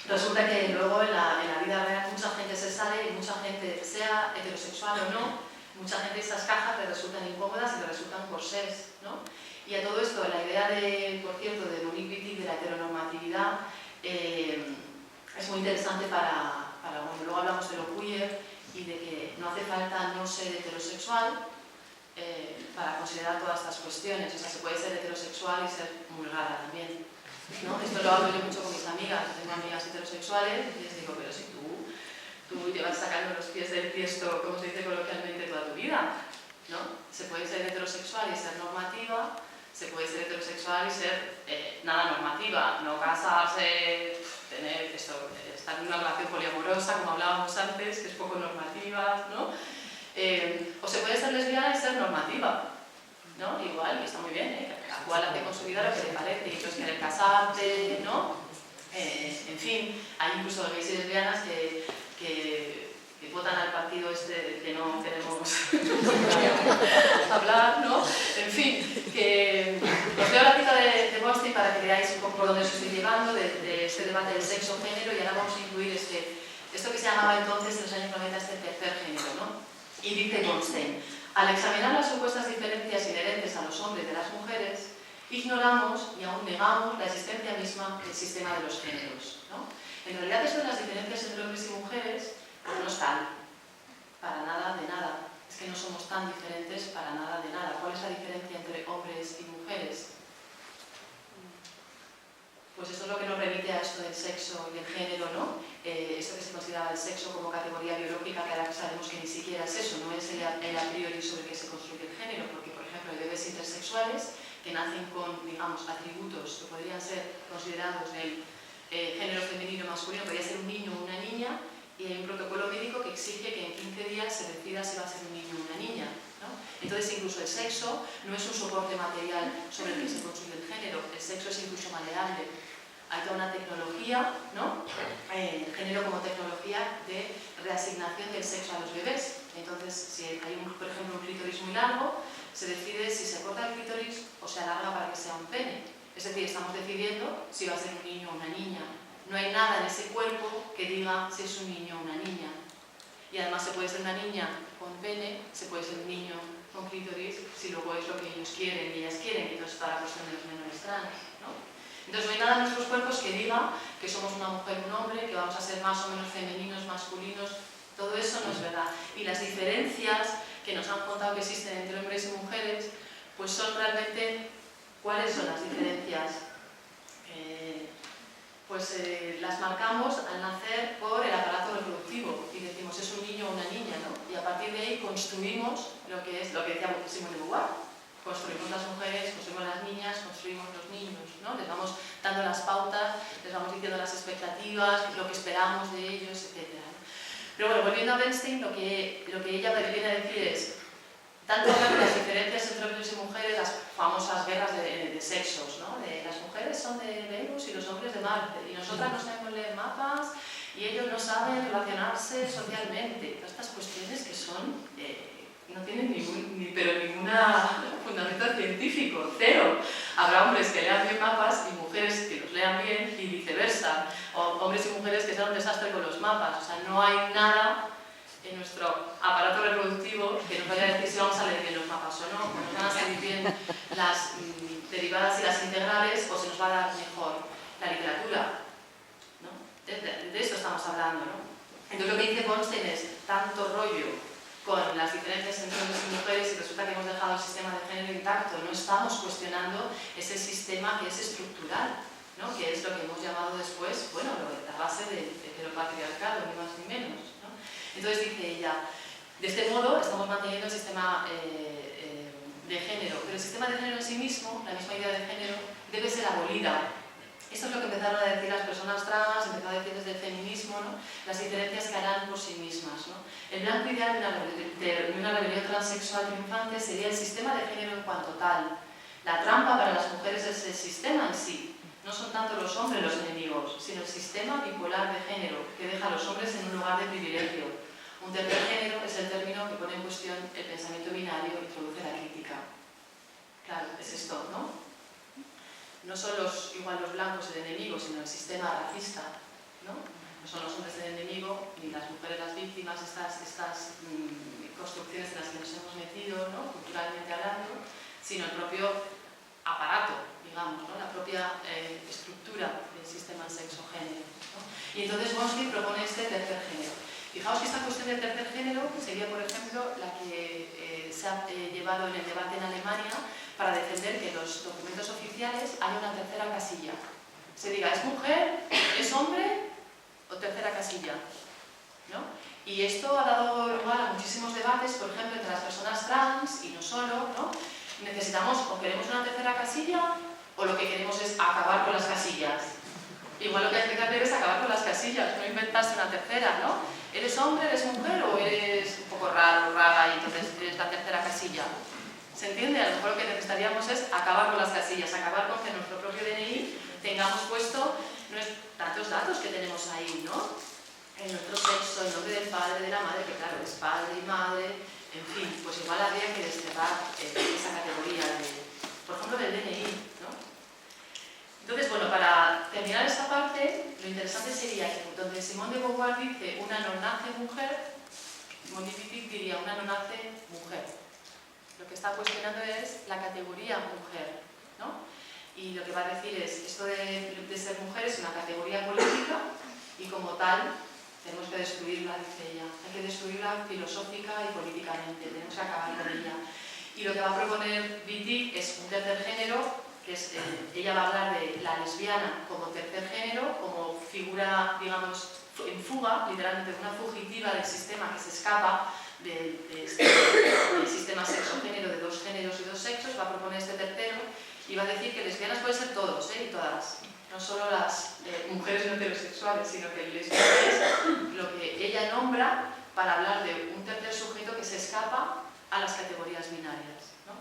resulta que luego en la vida real mucha gente se sale y mucha gente, sea heterosexual o no, mucha gente esas cajas le resultan incómodas y le resultan corsés, ¿no? Y a todo esto, la idea de, por cierto, de Monique Wittig, de la heteronormatividad, es muy interesante para bueno, luego hablamos de lo queer y de que no hace falta no ser heterosexual para considerar todas estas cuestiones. O sea, se puede ser heterosexual y ser muy rara también, ¿no? Esto lo hablo yo mucho con mis amigas. Tengo amigas heterosexuales y les digo, pero si tú llevas sacando los pies del tiesto, como se dice coloquialmente, toda tu vida, ¿no? Se puede ser heterosexual y ser normativa, se puede ser heterosexual y ser nada normativa, no casarse, tener esto, estar en una relación poliamorosa, como hablábamos antes, que es poco normativa, ¿no? O se puede ser lesbiana y ser normativa, ¿no? Igual, y está muy bien, cada cual hace con su vida lo que le parece, y entonces querer casarte, ¿no? En fin, hay incluso gays y lesbianas que votan al partido este que no queremos hablar, ¿no? En fin, que os leo la cita de Bornstein para que veáis un poco por dónde os estoy llevando, de ese debate del sexo-género, y ahora vamos a incluir esto que se llamaba entonces en los años 90 este tercer género, ¿no? Y dice Bornstein, al examinar las supuestas diferencias inherentes a los hombres y a las mujeres, ignoramos y aún negamos la existencia misma del sistema de los géneros, ¿no? En realidad esto de las diferencias entre hombres y mujeres pues no es tal, para nada de nada. Es que no somos tan diferentes para nada de nada. ¿Cuál es la diferencia entre hombres y mujeres? Pues esto es lo que nos remite a esto del sexo y del género, ¿no? Esto que se consideraba el sexo como categoría biológica, que ahora sabemos que ni siquiera es eso, no es el a priori sobre el que se construye el género, porque, por ejemplo, hay bebés intersexuales que nacen con, digamos, atributos que podrían ser considerados del género femenino o masculino, podría ser un niño o una niña, y hay un protocolo médico que exige que en 15 días se decida si va a ser un niño o una niña, ¿no? Entonces, incluso el sexo no es un soporte material sobre el que se construye el género, el sexo es incluso maleable. Hay toda una tecnología, ¿no? El género como tecnología de reasignación del sexo a los bebés. Entonces, si hay, por ejemplo, un clítoris muy largo, se decide si se corta el clítoris o se alarga para que sea un pene. Es decir, estamos decidiendo si va a ser un niño o una niña. No hay nada en ese cuerpo que diga si es un niño o una niña. Y además se puede ser una niña con pene, se puede ser un niño con clítoris, si luego es lo que ellos quieren y ellas quieren. Entonces está la cuestión de los menores trans, ¿no? Entonces no hay nada en nuestros cuerpos que diga que somos una mujer o un hombre, que vamos a ser más o menos femeninos, masculinos. Todo eso no es verdad. Y las diferencias que nos han contado que existen entre hombres y mujeres, pues son realmente, ¿cuáles son las diferencias? Las marcamos al nacer por el aparato reproductivo y decimos es un niño o una niña, ¿no? Y a partir de ahí construimos lo que decía Simone de Beauvoir. Construimos las mujeres, construimos las niñas, construimos los niños, ¿no? Les vamos dando las pautas, les vamos diciendo las expectativas, lo que esperamos de ellos, etc. Pero bueno, volviendo a Bernstein, lo que ella viene a decir es, tanto hablar de las diferencias entre hombres y mujeres, las famosas guerras de sexos, ¿no? De las mujeres son de Venus y los hombres de Marte, y nosotras no sabemos leer mapas y ellos no saben relacionarse socialmente. Todas estas cuestiones que son, no tienen ningún fundamento científico, cero. Habrá hombres que lean bien mapas y mujeres que los lean bien y viceversa, o hombres y mujeres que sean un desastre con los mapas. O sea, no hay nada en nuestro aparato reproductivo que nos vaya a decir si vamos a leer bien los mapas o no, o nos van a salir bien las derivadas y las integrales, o se nos va a dar mejor la literatura, ¿no? De esto estamos hablando, ¿no? Entonces lo que dice Bornstein es tanto rollo con las diferencias entre hombres y mujeres y resulta que hemos dejado el sistema de género intacto, no estamos cuestionando ese sistema que es estructural. ¿no? Que es lo que hemos llamado después, bueno, la base del heteropatriarcado, ni más ni menos, ¿no? Entonces dice ella, de este modo estamos manteniendo el sistema de género, pero el sistema de género en sí mismo, la misma idea de género, debe ser abolida. Esto es lo que empezaron a decir las personas trans, empezaron a decir desde el feminismo, ¿no? Las diferencias que harán por sí mismas, ¿no? El blanco ideal de una rebelión transexual triunfante sería el sistema de género en cuanto tal. La trampa para las mujeres es el sistema en sí. No son tanto los hombres los enemigos, sino el sistema bipolar de género, que deja a los hombres en un lugar de privilegio. Un tercer género es el término que pone en cuestión el pensamiento binario e introduce la crítica. Claro, es esto, ¿no? No son igual los blancos el enemigo, sino el sistema racista, ¿no? No son los hombres el enemigo, ni las mujeres las víctimas, estas construcciones en las que nos hemos metido, ¿no? Culturalmente hablando, sino el propio aparato, digamos, ¿no? La propia estructura del sistema sexo-género, ¿no? Y entonces Gonski propone este tercer género. Fijaos que esta cuestión del tercer género sería, por ejemplo, la que se ha llevado en el debate en Alemania para defender que en los documentos oficiales haya una tercera casilla. Se diga, ¿es mujer? ¿Es hombre? ¿O tercera casilla? ¿No? Y esto ha dado lugar a muchísimos debates, por ejemplo, entre las personas trans y no solo, ¿no? Necesitamos o queremos una tercera casilla o lo que queremos es acabar con las casillas. Igual lo que hay que hacer es acabar con las casillas, no inventarse una tercera, ¿no? ¿Eres hombre, eres mujer o eres un poco raro, rara y entonces eres la tercera casilla? ¿Se entiende? A lo mejor lo que necesitaríamos es acabar con las casillas, acabar con que en nuestro propio DNI tengamos puesto tantos datos que tenemos ahí, ¿no? En nuestro sexo, el nombre del padre, de la madre, que claro, es padre y madre, en fin, pues igual habría que desterrar esa categoría, por ejemplo, del DNI, ¿no? Entonces, bueno, para terminar esta parte, lo interesante sería que donde Simone de Beauvoir dice una no nace mujer, Monique Wittig diría una no nace mujer. Lo que está cuestionando es la categoría mujer, ¿no? Y lo que va a decir es, esto de ser mujer es una categoría política y como tal tenemos que destruirla, dice ella. Hay que destruirla filosófica y políticamente, tenemos que acabar con ella. Y lo que va a proponer Wittig es un tercer género, que es, ella va a hablar de la lesbiana como tercer género, como figura, digamos, en fuga, literalmente una fugitiva del sistema que se escapa del sistema sexo-género de dos géneros y dos sexos, va a proponer este tercero y va a decir que lesbianas pueden ser todos y todas, no solo las mujeres no heterosexuales, sino que lesbiana es lo que ella nombra para hablar de un tercer sujeto que se escapa a las categorías binarias, ¿no?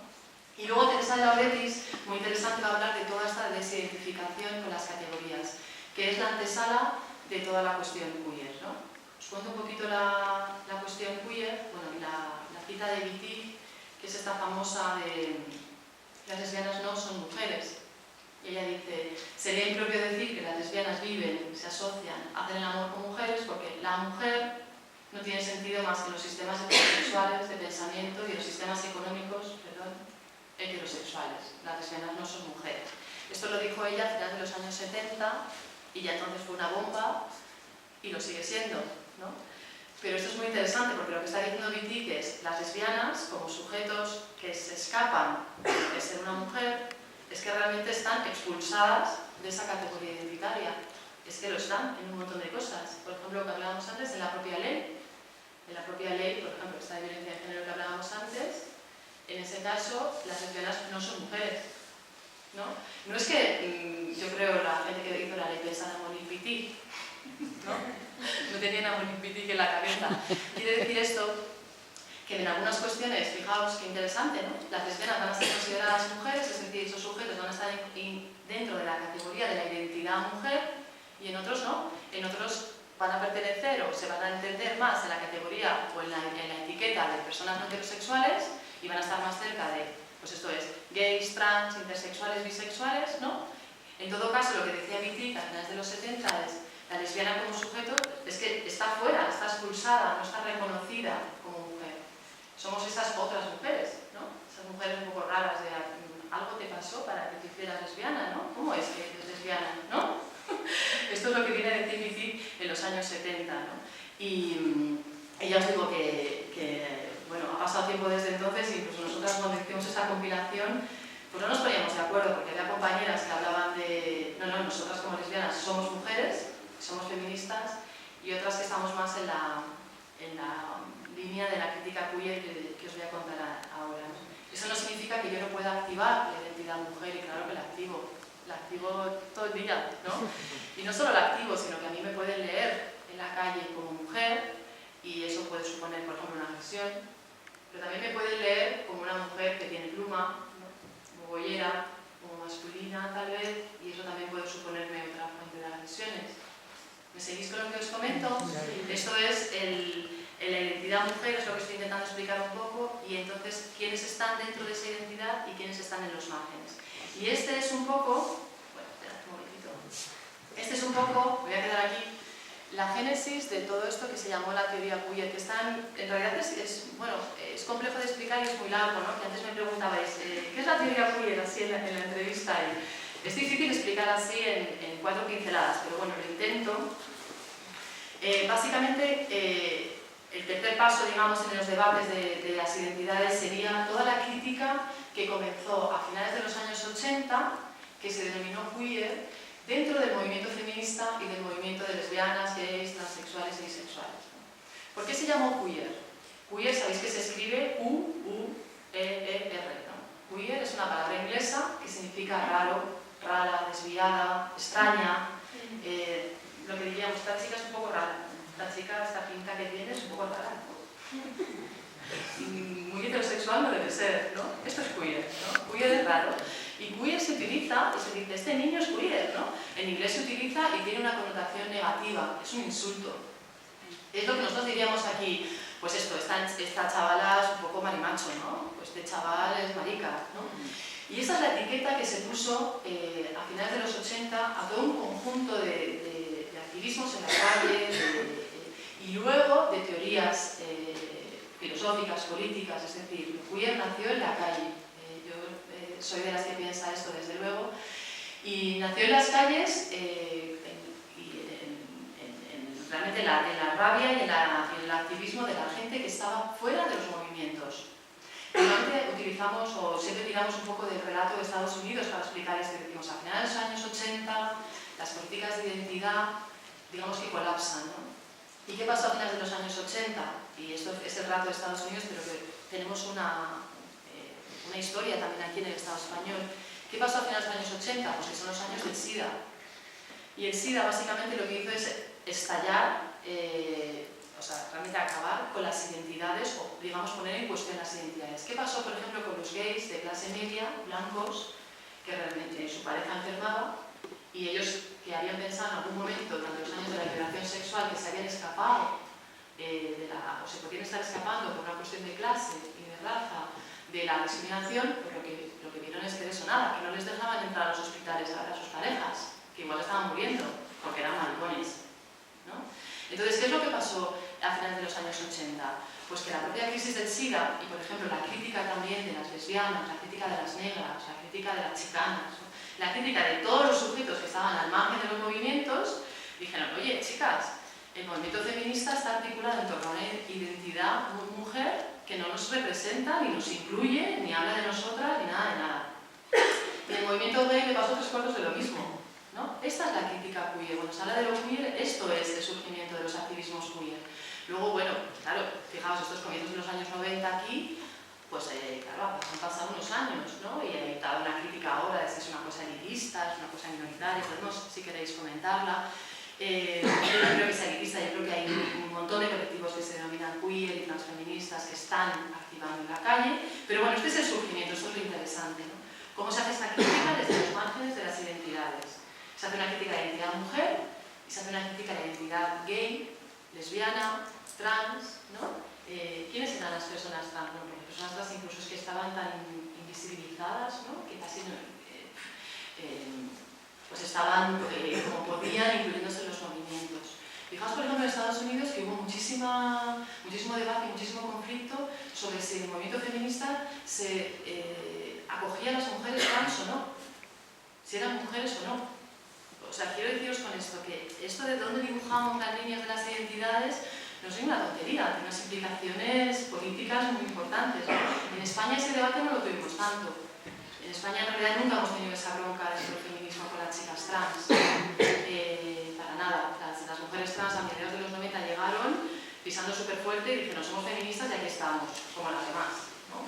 Y luego Teresa de Lauretis, muy interesante, va a hablar de toda esta desidentificación con las categorías, que es la antesala de toda la cuestión queer, ¿no? Os cuento un poquito la cuestión queer, bueno, la cita de Wittig, que es esta famosa de las lesbianas no son mujeres. Y ella dice, sería impropio decir que las lesbianas viven, se asocian, hacen el amor con mujeres, porque la mujer no tiene sentido más que los sistemas heterosexuales de pensamiento y los sistemas económicos, heterosexuales. Las lesbianas no son mujeres. Esto lo dijo ella a finales de los años 70 y ya entonces fue una bomba y lo sigue siendo, ¿no? Pero esto es muy interesante porque lo que está diciendo Wittig es las lesbianas como sujetos que se escapan de ser una mujer es que realmente están expulsadas de esa categoría identitaria. Es que lo están en un montón de cosas. Por ejemplo, lo que hablábamos antes de la propia ley. En la propia ley, por ejemplo, esta violencia de género que hablábamos antes, en ese caso las lesbianas no son mujeres, ¿no? No es que yo creo la gente que hizo la ley pensara en Monique Wittig, ¿no? No tenían a Monique Wittig en la cabeza. Quiere decir esto que en algunas cuestiones, fijaos qué interesante, ¿no? Las lesbianas van a ser consideradas mujeres, es decir, esos sujetos van a estar dentro de la categoría de la identidad mujer y en otros no. En otros van a pertenecer o se van a entender más en la categoría o en la etiqueta de personas no heterosexuales y van a estar más cerca de, pues esto es, gays, trans, intersexuales, bisexuales, ¿no? En todo caso, lo que decía Wittig a finales de los 70 es la lesbiana como sujeto es que está fuera, está expulsada, no está reconocida como mujer. Somos esas otras mujeres, ¿no? Esas mujeres un poco raras de algo te pasó para que te hicieras lesbiana, ¿no? ¿Cómo es que eres lesbiana, no? Esto es lo que viene a decir Wittig en los años 70, ¿no? Y ya os digo que bueno, ha pasado tiempo desde entonces y incluso nosotras cuando hicimos esta compilación pues no nos poníamos de acuerdo, porque había compañeras que hablaban de, no, nosotras como lesbianas somos mujeres, somos feministas, y otras que estamos más en la línea de la crítica queer que os voy a contar ahora, ¿no? Eso no significa que yo no pueda activar la identidad mujer, y claro que la activo todo el día, ¿no? Y no solo la activo, sino que a mí me pueden leer en la calle como mujer, y eso puede suponer, por ejemplo, una agresión, pero también me pueden leer como una mujer que tiene pluma, ¿no? Como boyera, como masculina tal vez, y eso también puede suponerme otra fuente de agresiones. ¿Me seguís con lo que os comento? Esto es la identidad mujer, es lo que estoy intentando explicar un poco, y entonces quiénes están dentro de esa identidad y quiénes están en los márgenes. Y este es un poco, bueno, espera un momentito, este es un poco, voy a quedar aquí, la génesis de todo esto que se llamó la teoría queer, que en realidad es complejo de explicar y es muy largo, ¿no? Que antes me preguntabais, ¿qué es la teoría queer? Así en la entrevista. Y es difícil explicar así en 4 pinceladas, pero bueno, lo intento. Básicamente, el tercer paso, digamos, en los debates de las identidades sería toda la crítica que comenzó a finales de los años 80, que se denominó queer, dentro del movimiento feminista y del movimiento de lesbianas, gays, transexuales y bisexuales. ¿Por qué se llamó queer? Queer, sabéis que se escribe U-U-E-E-R, ¿no? Queer es una palabra inglesa que significa raro, rara, desviada, extraña. Lo que diríamos, esta chica es un poco rara. Esta chica, esta pinta que tiene es un poco rara, ¿no? Muy heterosexual no debe ser, ¿no? Esto es queer, ¿no? Queer es raro. Y queer se utiliza, y se dice, este niño es queer, ¿no? En inglés se utiliza y tiene una connotación negativa, es un insulto. Es lo que nosotros diríamos aquí, pues esto, esta chavala es un poco marimacho, ¿no? Pues este chaval es marica, ¿no? Y esa es la etiqueta que se puso a finales de los 80 a todo un conjunto de activismos en la calle y luego de teorías filosóficas, políticas, es decir, queer nació en la calle. Yo soy de las que piensa esto, desde luego, y nació en las calles realmente en la rabia y en el activismo de la gente que estaba fuera de los movimientos. Normalmente utilizamos o siempre tiramos un poco del relato de Estados Unidos para explicar esto. Decimos, a finales de los años 80, las políticas de identidad, digamos que colapsan, ¿no? ¿Y qué pasó a finales de los años 80? Y esto es el relato de Estados Unidos, pero que tenemos una historia también aquí en el Estado español. ¿Qué pasó a finales de los años 80? Pues que son los años del SIDA. Y el SIDA básicamente lo que hizo es estallar, o sea, realmente acabar con las identidades, o digamos poner en cuestión las identidades. ¿Qué pasó, por ejemplo, con los gays de clase media, blancos, que realmente su pareja enfermaba y ellos que habían pensado en algún momento durante los años de la liberación sexual que se habían escapado o se podían estar escapando por una cuestión de clase y de raza de la discriminación, pues lo que vieron es que de eso nada, que no les dejaban entrar a los hospitales a sus parejas, que igual estaban muriendo porque eran maricones, ¿no? Entonces, ¿qué es lo que pasó a finales de los años 80? Pues que la propia crisis del SIDA y, por ejemplo, la crítica también de las lesbianas, la crítica de las negras, la crítica de las chicanas, ¿no? La crítica de todos los sujetos que estaban al margen de los movimientos, dijeron, oye, chicas, el movimiento feminista está articulado en torno a una identidad mujer que no nos representa, ni nos incluye, ni habla de nosotras, ni nada de nada. Y el movimiento gay le pasó 3/4 de lo mismo, ¿no? Esta es la crítica queer. Cuando se habla de lo queer, esto es el surgimiento de los activismos queer. Luego, bueno, claro, fijaos, estos comienzos de los años 90 aquí, pues claro, han pasado unos años, ¿no? Y hay toda una crítica ahora de si es una cosa elitista, es una cosa minoritaria, podemos, si queréis, comentarla. Yo no creo que sea elitista, yo creo que hay un montón de colectivos que se denominan queer y transfeministas que están activando en la calle, pero bueno, este es el surgimiento, esto es lo interesante, ¿no? ¿Cómo se hace esta crítica desde los márgenes de las identidades? Se hace una crítica de la identidad mujer y se hace una crítica de la identidad gay, lesbiana, trans, ¿no? ¿Quiénes eran las personas trans? Bueno, las personas trans incluso es que estaban tan invisibilizadas, ¿no? Que casi no, pues estaban como podían, incluyéndose en los movimientos. Fijaos, por ejemplo, en Estados Unidos que hubo muchísimo debate, muchísimo conflicto sobre si el movimiento feminista se acogía a las mujeres trans o no, si eran mujeres o no. O sea, quiero deciros con esto que esto de dónde dibujamos las líneas de las identidades no es una tontería, tiene unas implicaciones políticas muy importantes, ¿no? En España ese debate no lo tuvimos tanto. En España en realidad nunca hemos tenido esa bronca de sobre el feminismo con las chicas trans. Para nada. Las mujeres trans a mediados de los 90 llegaron pisando súper fuerte y dijeron somos feministas y aquí estamos, como las demás, ¿no?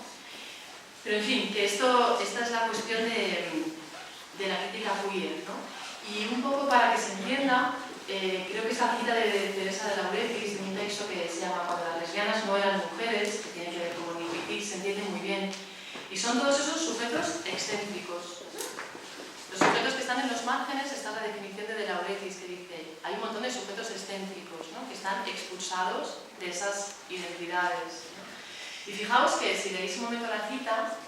Pero en fin, que esta es la cuestión de la crítica queer, ¿no? Y un poco para que se entienda, creo que esta cita de Teresa de Lauretis, de un texto que se llama Cuando las lesbianas no eran mujeres, que tiene que ver con Nikitis, se entiende muy bien. Y son todos esos sujetos excéntricos. Los sujetos que están en los márgenes, está la definición de Lauretis, que dice hay un montón de sujetos excéntricos, ¿no? Que están expulsados de esas identidades, ¿no? Y fijaos que si leéis un momento la cita,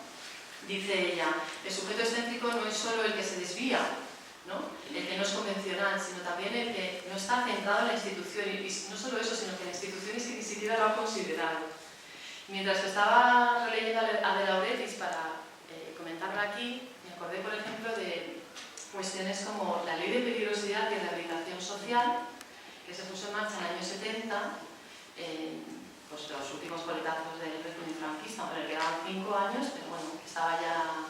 dice ella, el sujeto excéntrico no es solo el que se desvía, ¿no? El que no es convencional, sino también el que no está centrado en la institución, y no solo eso, sino que la institución es que ni siquiera lo ha considerado. Mientras que estaba releyendo a de Lauretis para comentarlo aquí, me acordé, por ejemplo, de cuestiones como la Ley de Peligrosidad y Rehabilitación Social, que se puso en marcha en el año 70, pues los últimos coletazos del régimen franquista, aunque le quedaban 5 años, pero bueno, estaba ya,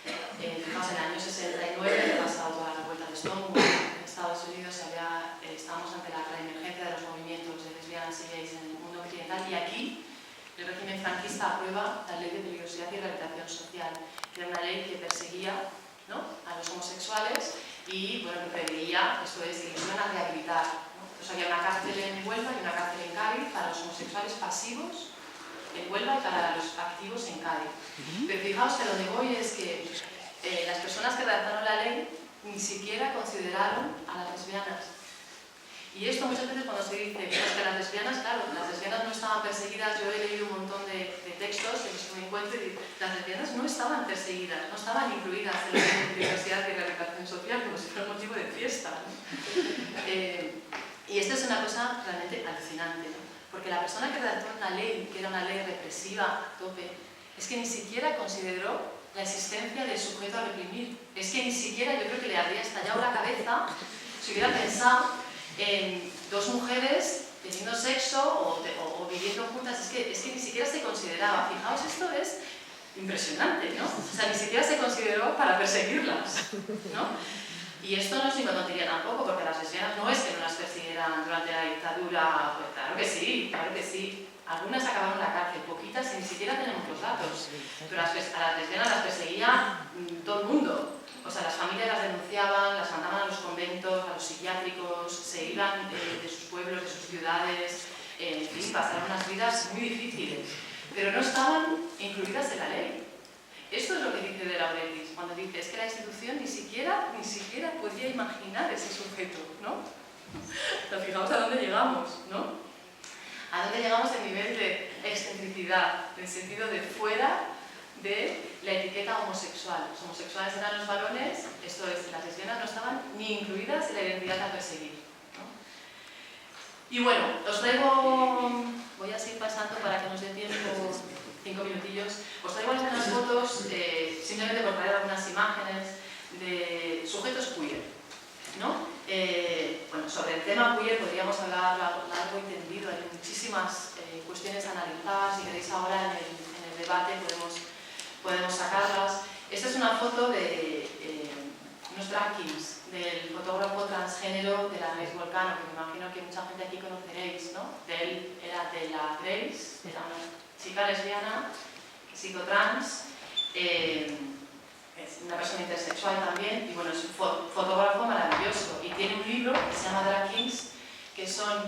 fijaos, en el año 69, había pasado toda la vuelta de Stonewall en Estados Unidos, estábamos ante la reemergencia de los movimientos de lesbianas y gays en el mundo occidental, y aquí el régimen franquista aprueba la Ley de Peligrosidad y Rehabilitación Social, que era una ley que perseguía, ¿no?, a los homosexuales y, bueno, que preveía, esto es, que los iban a rehabilitar, ¿no? Entonces había una cárcel en Huelva y una cárcel en Cádiz para los homosexuales pasivos en Huelva y para los activos en Cádiz. Pero fijaos que donde voy es que las personas que redactaron la ley ni siquiera consideraron a las lesbianas. Y esto muchas veces cuando se dice pues que las lesbianas, claro, las lesbianas no estaban perseguidas, yo he leído un montón de textos en los que me encuentro y las lesbianas no estaban perseguidas, no estaban incluidas en la diversidad y rehabilitación social como si fuera un motivo de fiesta, ¿no? Y esto es una cosa realmente alucinante, ¿no? Porque la persona que redactó una ley, que era una ley represiva a tope, es que ni siquiera consideró la existencia del sujeto a reprimir. Es que ni siquiera, yo creo que le habría estallado la cabeza si hubiera pensado en dos mujeres teniendo sexo o viviendo juntas, es que ni siquiera se consideraba. Fijaos, esto es impresionante, ¿no? O sea, ni siquiera se consideró para perseguirlas, ¿no? Y esto no es ninguna tontería tampoco, porque las lesbianas no es que no las persiguieran durante la dictadura, pues claro que sí, claro que sí. Algunas acabaron en la cárcel, poquitas y ni siquiera tenemos los datos. Pero a las lesbianas las perseguía todo el mundo. O sea, las familias las denunciaban, las mandaban a los conventos, a los psiquiátricos, se iban de sus pueblos, de sus ciudades, en fin, pasaron unas vidas muy difíciles. Pero no estaban incluidas en la ley. Esto es lo que dice de Lauretis, cuando dice es que la institución ni siquiera podía imaginar ese sujeto, ¿no? Pero fijaos a dónde llegamos, ¿no? A dónde llegamos el nivel de excentricidad, en el sentido de fuera de la etiqueta homosexual. Los homosexuales eran los varones, esto es, las lesbianas no estaban ni incluidas en la identidad a perseguir, ¿no? Y bueno, os traigo, voy a seguir pasando para que nos dé tiempo, 5 minutillos, os traigo algunas fotos, simplemente por traer algunas imágenes de sujetos queer, ¿no? Bueno, sobre el tema queer podríamos hablar largo y tendido, hay muchísimas cuestiones analizadas, si queréis ahora en el debate podemos sacarlas. Esta es una foto de unos drag kings, del fotógrafo transgénero de la Grace Volcano, que me imagino que mucha gente aquí conoceréis, ¿no? Era de la Grace, era una chica lesbiana, psicotrans, es una persona intersexual también, y bueno, es un fotógrafo maravilloso, y tiene un libro que se llama Drag Kings, que son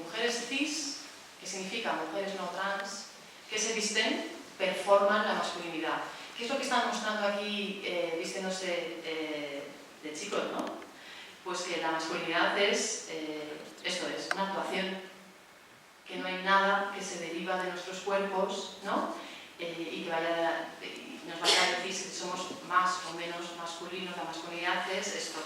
mujeres cis, que significa mujeres no trans, que se visten, performan la masculinidad. ¿Qué es lo que están mostrando aquí vistiéndose de chicos, no? Pues que la masculinidad es, esto es, una actuación, que no hay nada que se deriva de nuestros cuerpos, ¿no? Y que nos vaya a decir si somos más o menos masculinos. La masculinidad es esto,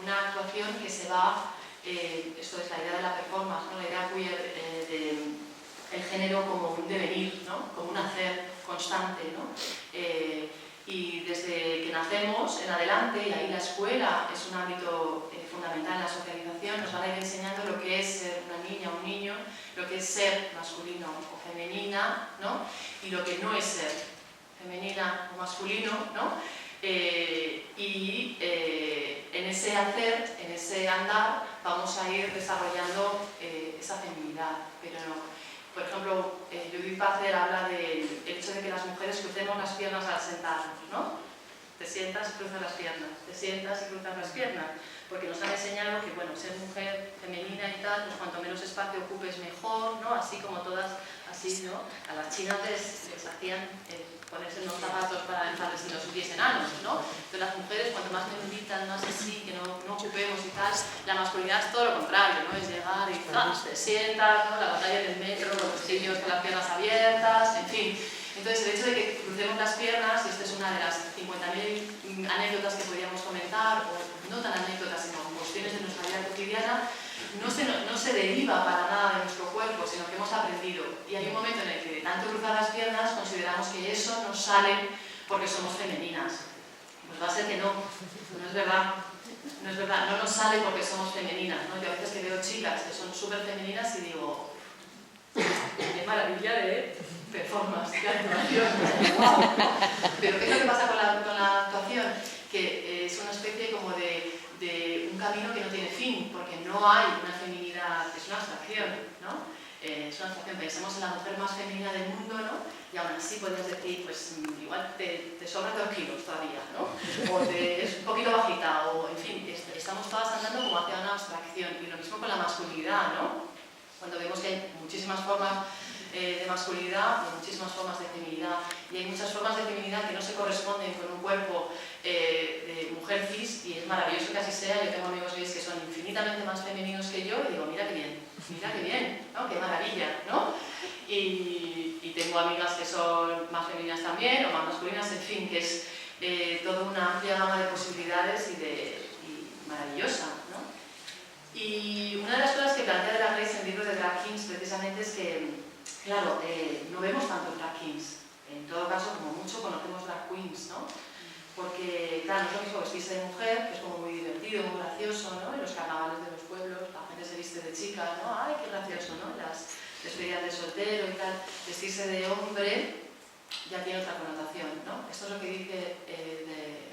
una actuación que se va, esto es la idea de la performance, ¿no? La idea queer del género como un devenir, ¿no? Como un hacer constante, ¿no? Y desde que nacemos en adelante, y ahí la escuela es un ámbito fundamental en la socialización, nos van a ir enseñando lo que es ser una niña o un niño, lo que es ser masculino o femenina, ¿no? Y lo que no es ser femenina o masculino, ¿no? En ese hacer, en ese andar, vamos a ir desarrollando esa feminidad. Pero no. Por ejemplo, Judith Butler habla del hecho de que las mujeres crucemos las piernas al sentarnos, ¿no? Te sientas y cruzas las piernas, te sientas y cruzas las piernas, porque nos han enseñado que, bueno, ser mujer femenina y tal, pues cuanto menos espacio ocupes mejor, ¿no? Así como todas, así, ¿no? A las chinas les hacían ponerse unos zapatos para si no subiesen anos, ¿no? Entonces las mujeres, cuanto más menuritas, más así, que no ocupemos y tal, la masculinidad es todo lo contrario, ¿no? Es llegar y te sientas, ¿no? La batalla del metro, con los niños con las piernas abiertas, en fin. Entonces, el hecho de que crucemos las piernas, y esta es una de las 50.000 anécdotas que podríamos comentar, o no tan anécdotas, sino cuestiones de nuestra vida cotidiana, no se deriva para nada de nuestro cuerpo, sino que hemos aprendido. Y hay un momento en el que de tanto cruzar las piernas consideramos que eso nos sale porque somos femeninas. Pues va a ser que no es verdad. No es verdad, no nos sale porque somos femeninas, ¿no? Yo a veces que veo chicas que son súper femeninas y digo, qué maravilla de performance, de actuación. Pero ¿qué es lo que pasa con la actuación? Que es una especie como de un camino que no tiene fin, porque no hay una feminidad, es una abstracción, ¿no? Es una abstracción, pensemos en la mujer más femenina del mundo, ¿no? Y aún así podrías decir, pues igual te sobran 2 kilos todavía, ¿no? O es un poquito bajita, o en fin, estamos todas andando como hacia una abstracción. Y lo mismo con la masculinidad, ¿no? Cuando vemos que hay muchísimas formas de masculinidad y muchísimas formas de feminidad, y hay muchas formas de feminidad que no se corresponden con un cuerpo de mujer cis, y es maravilloso que así sea. Yo tengo amigos gays que son infinitamente más femeninos que yo, y digo, mira qué bien, ¿no? Qué maravilla, ¿no? Y tengo amigas que son más femeninas también, o más masculinas, en fin, que es toda una amplia gama de posibilidades y maravillosa, ¿no? Y una de las cosas que plantea de la Grace en el libro de Drag Kings precisamente es que, claro, no vemos tanto drag kings. En todo caso, como mucho, conocemos drag queens, ¿no? Porque, claro, no es lo mismo vestirse de mujer, que es como muy divertido, muy gracioso, ¿no? En los carnavales de los pueblos, la gente se viste de chica, ¿no? ¡Ay, qué gracioso!, ¿no? Las despedidas de soltero y tal. Vestirse de hombre ya tiene otra connotación, ¿no? Esto es lo que dice de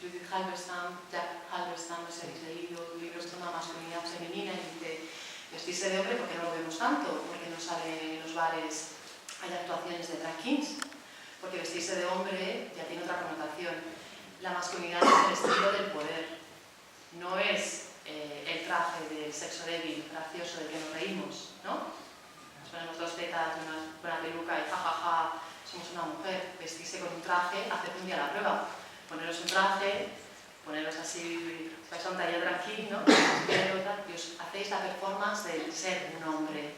Judith Halberstam, Jack Halberstam, no sé si habéis leído, un libro que se llama Masculinidad Femenina, y dice, vestirse de hombre, ¿por qué no lo vemos tanto? ¿Por qué no sale en los bares, hay actuaciones de drag kings? Porque vestirse de hombre ya tiene otra connotación. La masculinidad es el estilo del poder, no es el traje del sexo débil, gracioso, del que nos reímos, ¿no? Nos ponemos 2 tetas, una peluca y jajaja, somos una mujer. Vestirse con un traje, haced un día la prueba. Poneros un traje, poneros así, vais a un taller drag king, ¿no? Y os hacéis la performance de ser un hombre.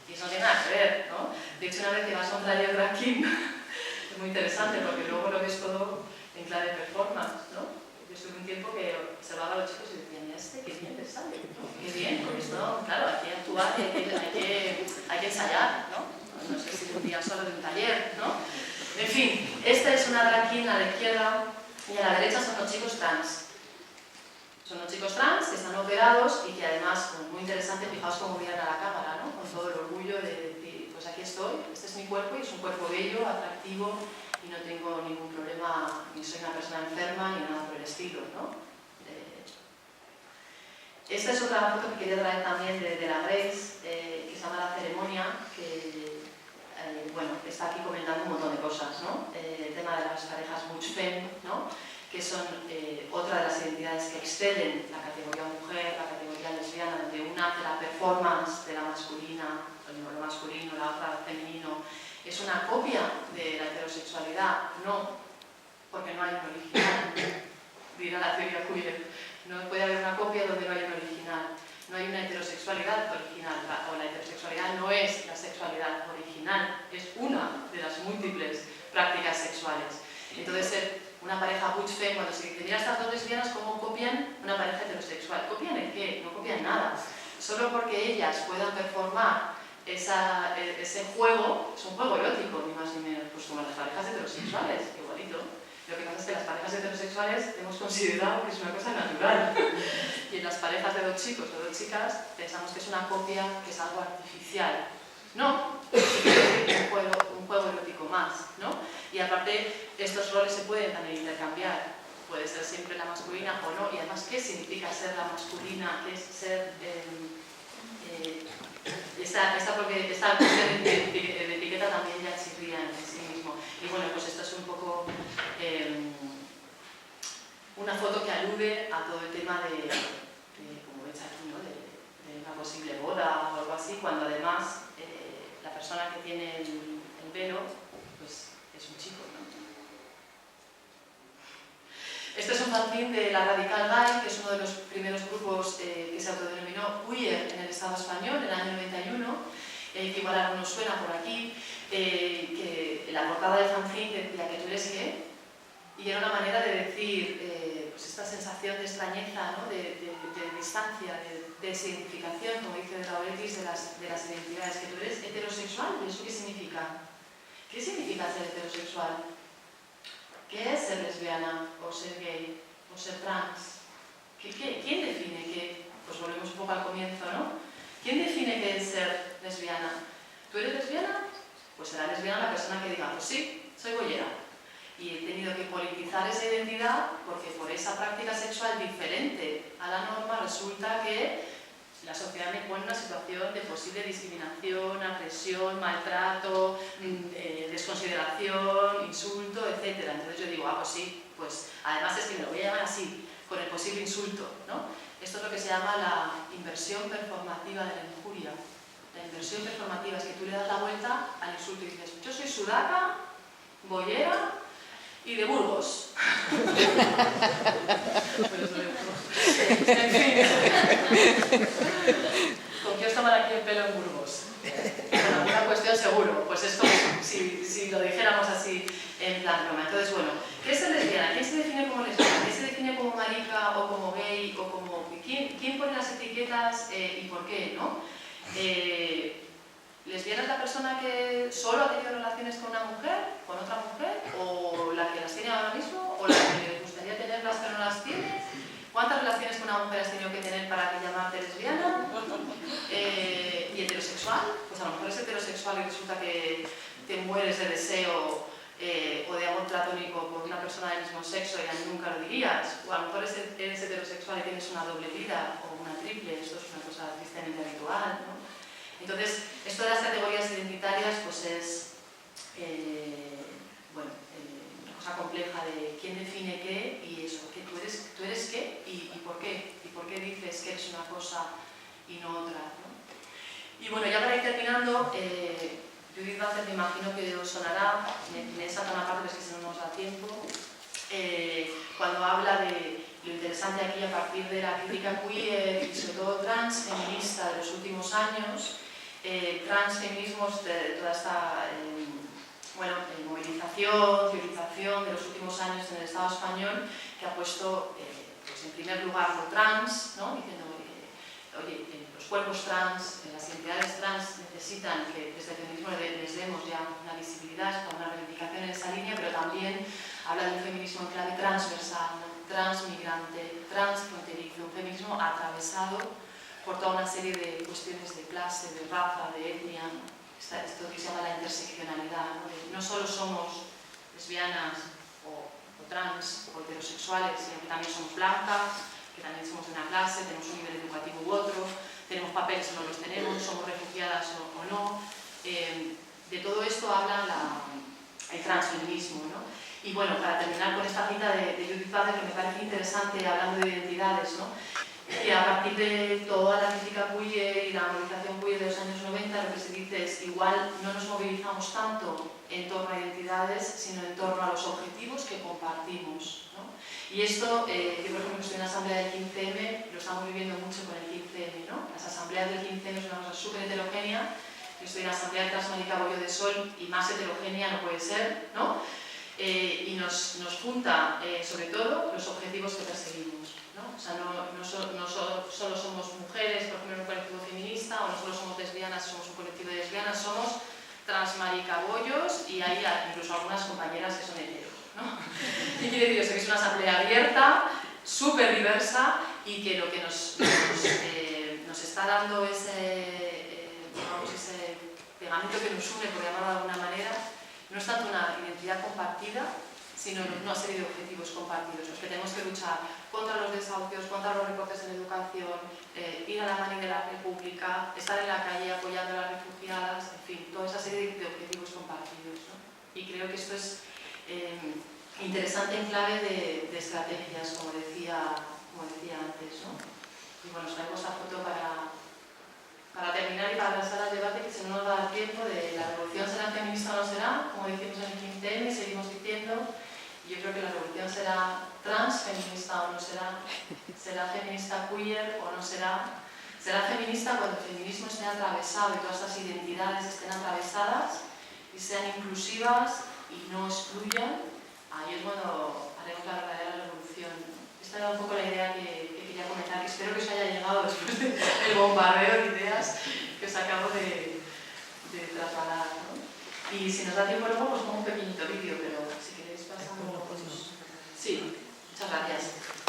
Y eso no tiene nada que ver, ¿no? De hecho, una vez que vas a un taller drag king, es muy interesante porque luego lo ves todo en clave de performance, ¿no? Yo estuve un tiempo que observaba a los chicos y decía, mira, qué bien te sale, ¿no? Qué bien, porque esto, claro, hay que actuar, hay que ensayar, ¿no? No sé si un día solo de un taller, ¿no? En fin, esta es una drag king a la izquierda y a la derecha son los chicos trans. Son los chicos trans que están operados y que además, muy interesante, fijaos cómo miran a la cámara, ¿no? Con todo el orgullo de decir, pues aquí estoy, este es mi cuerpo y es un cuerpo bello, atractivo y no tengo ningún problema, ni soy una persona enferma ni nada por el estilo, ¿no? Esta es otra foto que quería traer también de la Grace, que se llama La Ceremonia, que bueno, está aquí comentando un montón de cosas, ¿no? El tema de las parejas butch femme, ¿no? Que son otra de las identidades que exceden la categoría mujer, la categoría lesbiana, donde una hace la performance de la masculina, lo masculino, la otra femenino. Es una copia de la heterosexualidad, no, porque no hay un original, dirá la teoría queer. No puede haber una copia donde no hay un original. No hay una heterosexualidad original, o la heterosexualidad no es la sexualidad original, es una de las múltiples prácticas sexuales. Entonces, una pareja butch femme, cuando se dice, mira estas 2 lesbianas, ¿cómo copian una pareja heterosexual? ¿Copian el qué? No copian nada. Solo porque ellas puedan performar ese juego, es un juego erótico, ni más ni menos, pues como las parejas heterosexuales, igualito. Lo que pasa es que las parejas heterosexuales hemos considerado que es una cosa natural. Y en las parejas de 2 chicos o 2 chicas pensamos que es una copia, que es algo artificial. No, un juego erótico más, ¿no? Y aparte, estos roles se pueden también intercambiar. Puede ser siempre la masculina o no, y además, ¿qué significa ser la masculina? ¿Qué es ser esta cuestión de etiqueta también ya chirría en sí mismo? Y bueno, pues esto es un poco una foto que alude a todo el tema como veis aquí, ¿no? de una posible boda o algo así, cuando además la persona que tiene el velo pues es un chico, ¿no? Este es un fanzine de la Radical Guy, que es uno de los primeros grupos que se autodenominó queer en el Estado español, en el año 91, que igual a algunos suena por aquí, que la portada del fanzine decía que tú eres gay, y era una manera de decir pues esta sensación de extrañeza, ¿no? de distancia, de desidentificación, como dice Laurentiis, de las identidades, que tú eres heterosexual. ¿Y eso qué significa? ¿Qué significa ser heterosexual? ¿Qué es ser lesbiana, o ser gay, o ser trans? ¿Quién define qué? Pues volvemos un poco al comienzo, ¿no? ¿Quién define qué es ser lesbiana? ¿Tú eres lesbiana? Pues será lesbiana la persona que diga, pues sí, soy boyera. Y he tenido que politizar esa identidad porque por esa práctica sexual diferente a la norma resulta que la sociedad me pone en una situación de posible discriminación, agresión, maltrato, desconsideración, insulto, etc. Entonces yo digo, pues sí, pues además es que me lo voy a llamar así, con el posible insulto, ¿no? Esto es lo que se llama la inversión performativa de la injuria. La inversión performativa es que tú le das la vuelta al insulto y dices, yo soy sudaca, boyera y de Burgos. En fin. ¿Con qué os toman aquí el pelo en Burgos? Bueno, alguna cuestión seguro. Pues esto, si lo dijéramos así en plan broma. Entonces, bueno, ¿qué es ser lesbiana? ¿Quién se define como lesbiana? ¿Quién se define como marica o como gay? O como... ¿Quién pone las etiquetas y por qué, no? ¿Lesbiana es la persona que solo ha tenido relaciones con una mujer, con otra mujer? ¿O la que las tiene ahora mismo? ¿O la que le gustaría tenerlas pero no las tiene? ¿Cuántas relaciones con una mujer has tenido que tener para que llamarte lesbiana? ¿Y heterosexual? Pues a lo mejor es heterosexual y resulta que te mueres de deseo o de amor platónico por una persona del mismo sexo y nunca lo dirías. O a lo mejor eres heterosexual y tienes una doble vida o una triple. Esto es una cosa tristemente habitual, ¿no? Entonces, esto de las categorías identitarias pues es bueno, una cosa compleja de quién define qué y eso, que tú eres qué y por qué. Y por qué dices que eres una cosa y no otra, ¿no? Y bueno, ya para ir terminando, Judith Butler me imagino que os sonará, me salta una parte, pero es que si no nos da tiempo, cuando habla de lo interesante aquí a partir de la crítica queer y sobre todo transfeminista de los últimos años, transfeminismos de toda esta movilización, teorización de los últimos años en el Estado español, que ha puesto pues en primer lugar lo trans, ¿no? Diciendo oye, los cuerpos trans, las identidades trans necesitan que desde el feminismo les demos ya una visibilidad, una reivindicación en esa línea, pero también habla de un feminismo en clave transversal, transmigrante, transfronterizo, un feminismo atravesado por toda una serie de cuestiones de clase, de raza, de etnia, esto que se llama la interseccionalidad, ¿no? No solo somos lesbianas o trans o heterosexuales, sino que también somos blancas, que también somos de una clase, tenemos un nivel educativo u otro, tenemos papeles o no los tenemos, somos refugiadas o no. De todo esto habla el transfeminismo, ¿no? Y bueno, para terminar con esta cita de Judith Butler, que me parece interesante, hablando de identidades, ¿no? Que a partir de toda la crítica queer y la movilización queer de los años 90, lo que se dice es igual no nos movilizamos tanto en torno a identidades, sino en torno a los objetivos que compartimos, ¿no? Y esto, yo por ejemplo estoy en la asamblea del 15M, lo estamos viviendo mucho con el 15M, ¿no? Las asambleas del 15M es una cosa súper heterogénea, yo estoy en la asamblea de Transmarica Bollo de Sol y más heterogénea no puede ser, ¿no? Y nos junta sobre todo los objetivos que perseguimos, ¿no? O sea, no solo somos mujeres, por ejemplo, en un colectivo feminista, o no solo somos lesbianas, somos un colectivo de lesbianas, somos transmaricabollos y hay incluso algunas compañeras que son heteros, ¿no? Y quiere decir que es una asamblea abierta, súper diversa y que lo que nos está dando ese pegamento que nos une, por llamarlo de alguna manera, no es tanto una identidad compartida, sino una serie de objetivos compartidos, los que tenemos que luchar contra los desahucios, contra los recortes en educación, ir a la mani de la República, estar en la calle apoyando a las refugiadas, en fin, toda esa serie de objetivos compartidos, ¿no? Y creo que esto es interesante en clave de estrategias, como decía antes, ¿no? Y bueno, os traigo esta foto para terminar y para pasar al debate, que si no nos va a dar tiempo, de la revolución será feminista o no será, como decimos en el 15M, seguimos diciendo. Yo creo que la revolución será transfeminista o no será, será feminista queer o no será, será feminista cuando el feminismo esté atravesado y todas estas identidades estén atravesadas y sean inclusivas y no excluyan. Ahí es cuando haremos la verdadera revolución. Esta era un poco la idea que quería comentar, que espero que os haya llegado después del bombardeo de ideas que os acabo de trasladar, ¿no? Y si nos da tiempo luego, pues pongo un pequeñito vídeo, pero si queréis pasamos... Sí, muchas gracias.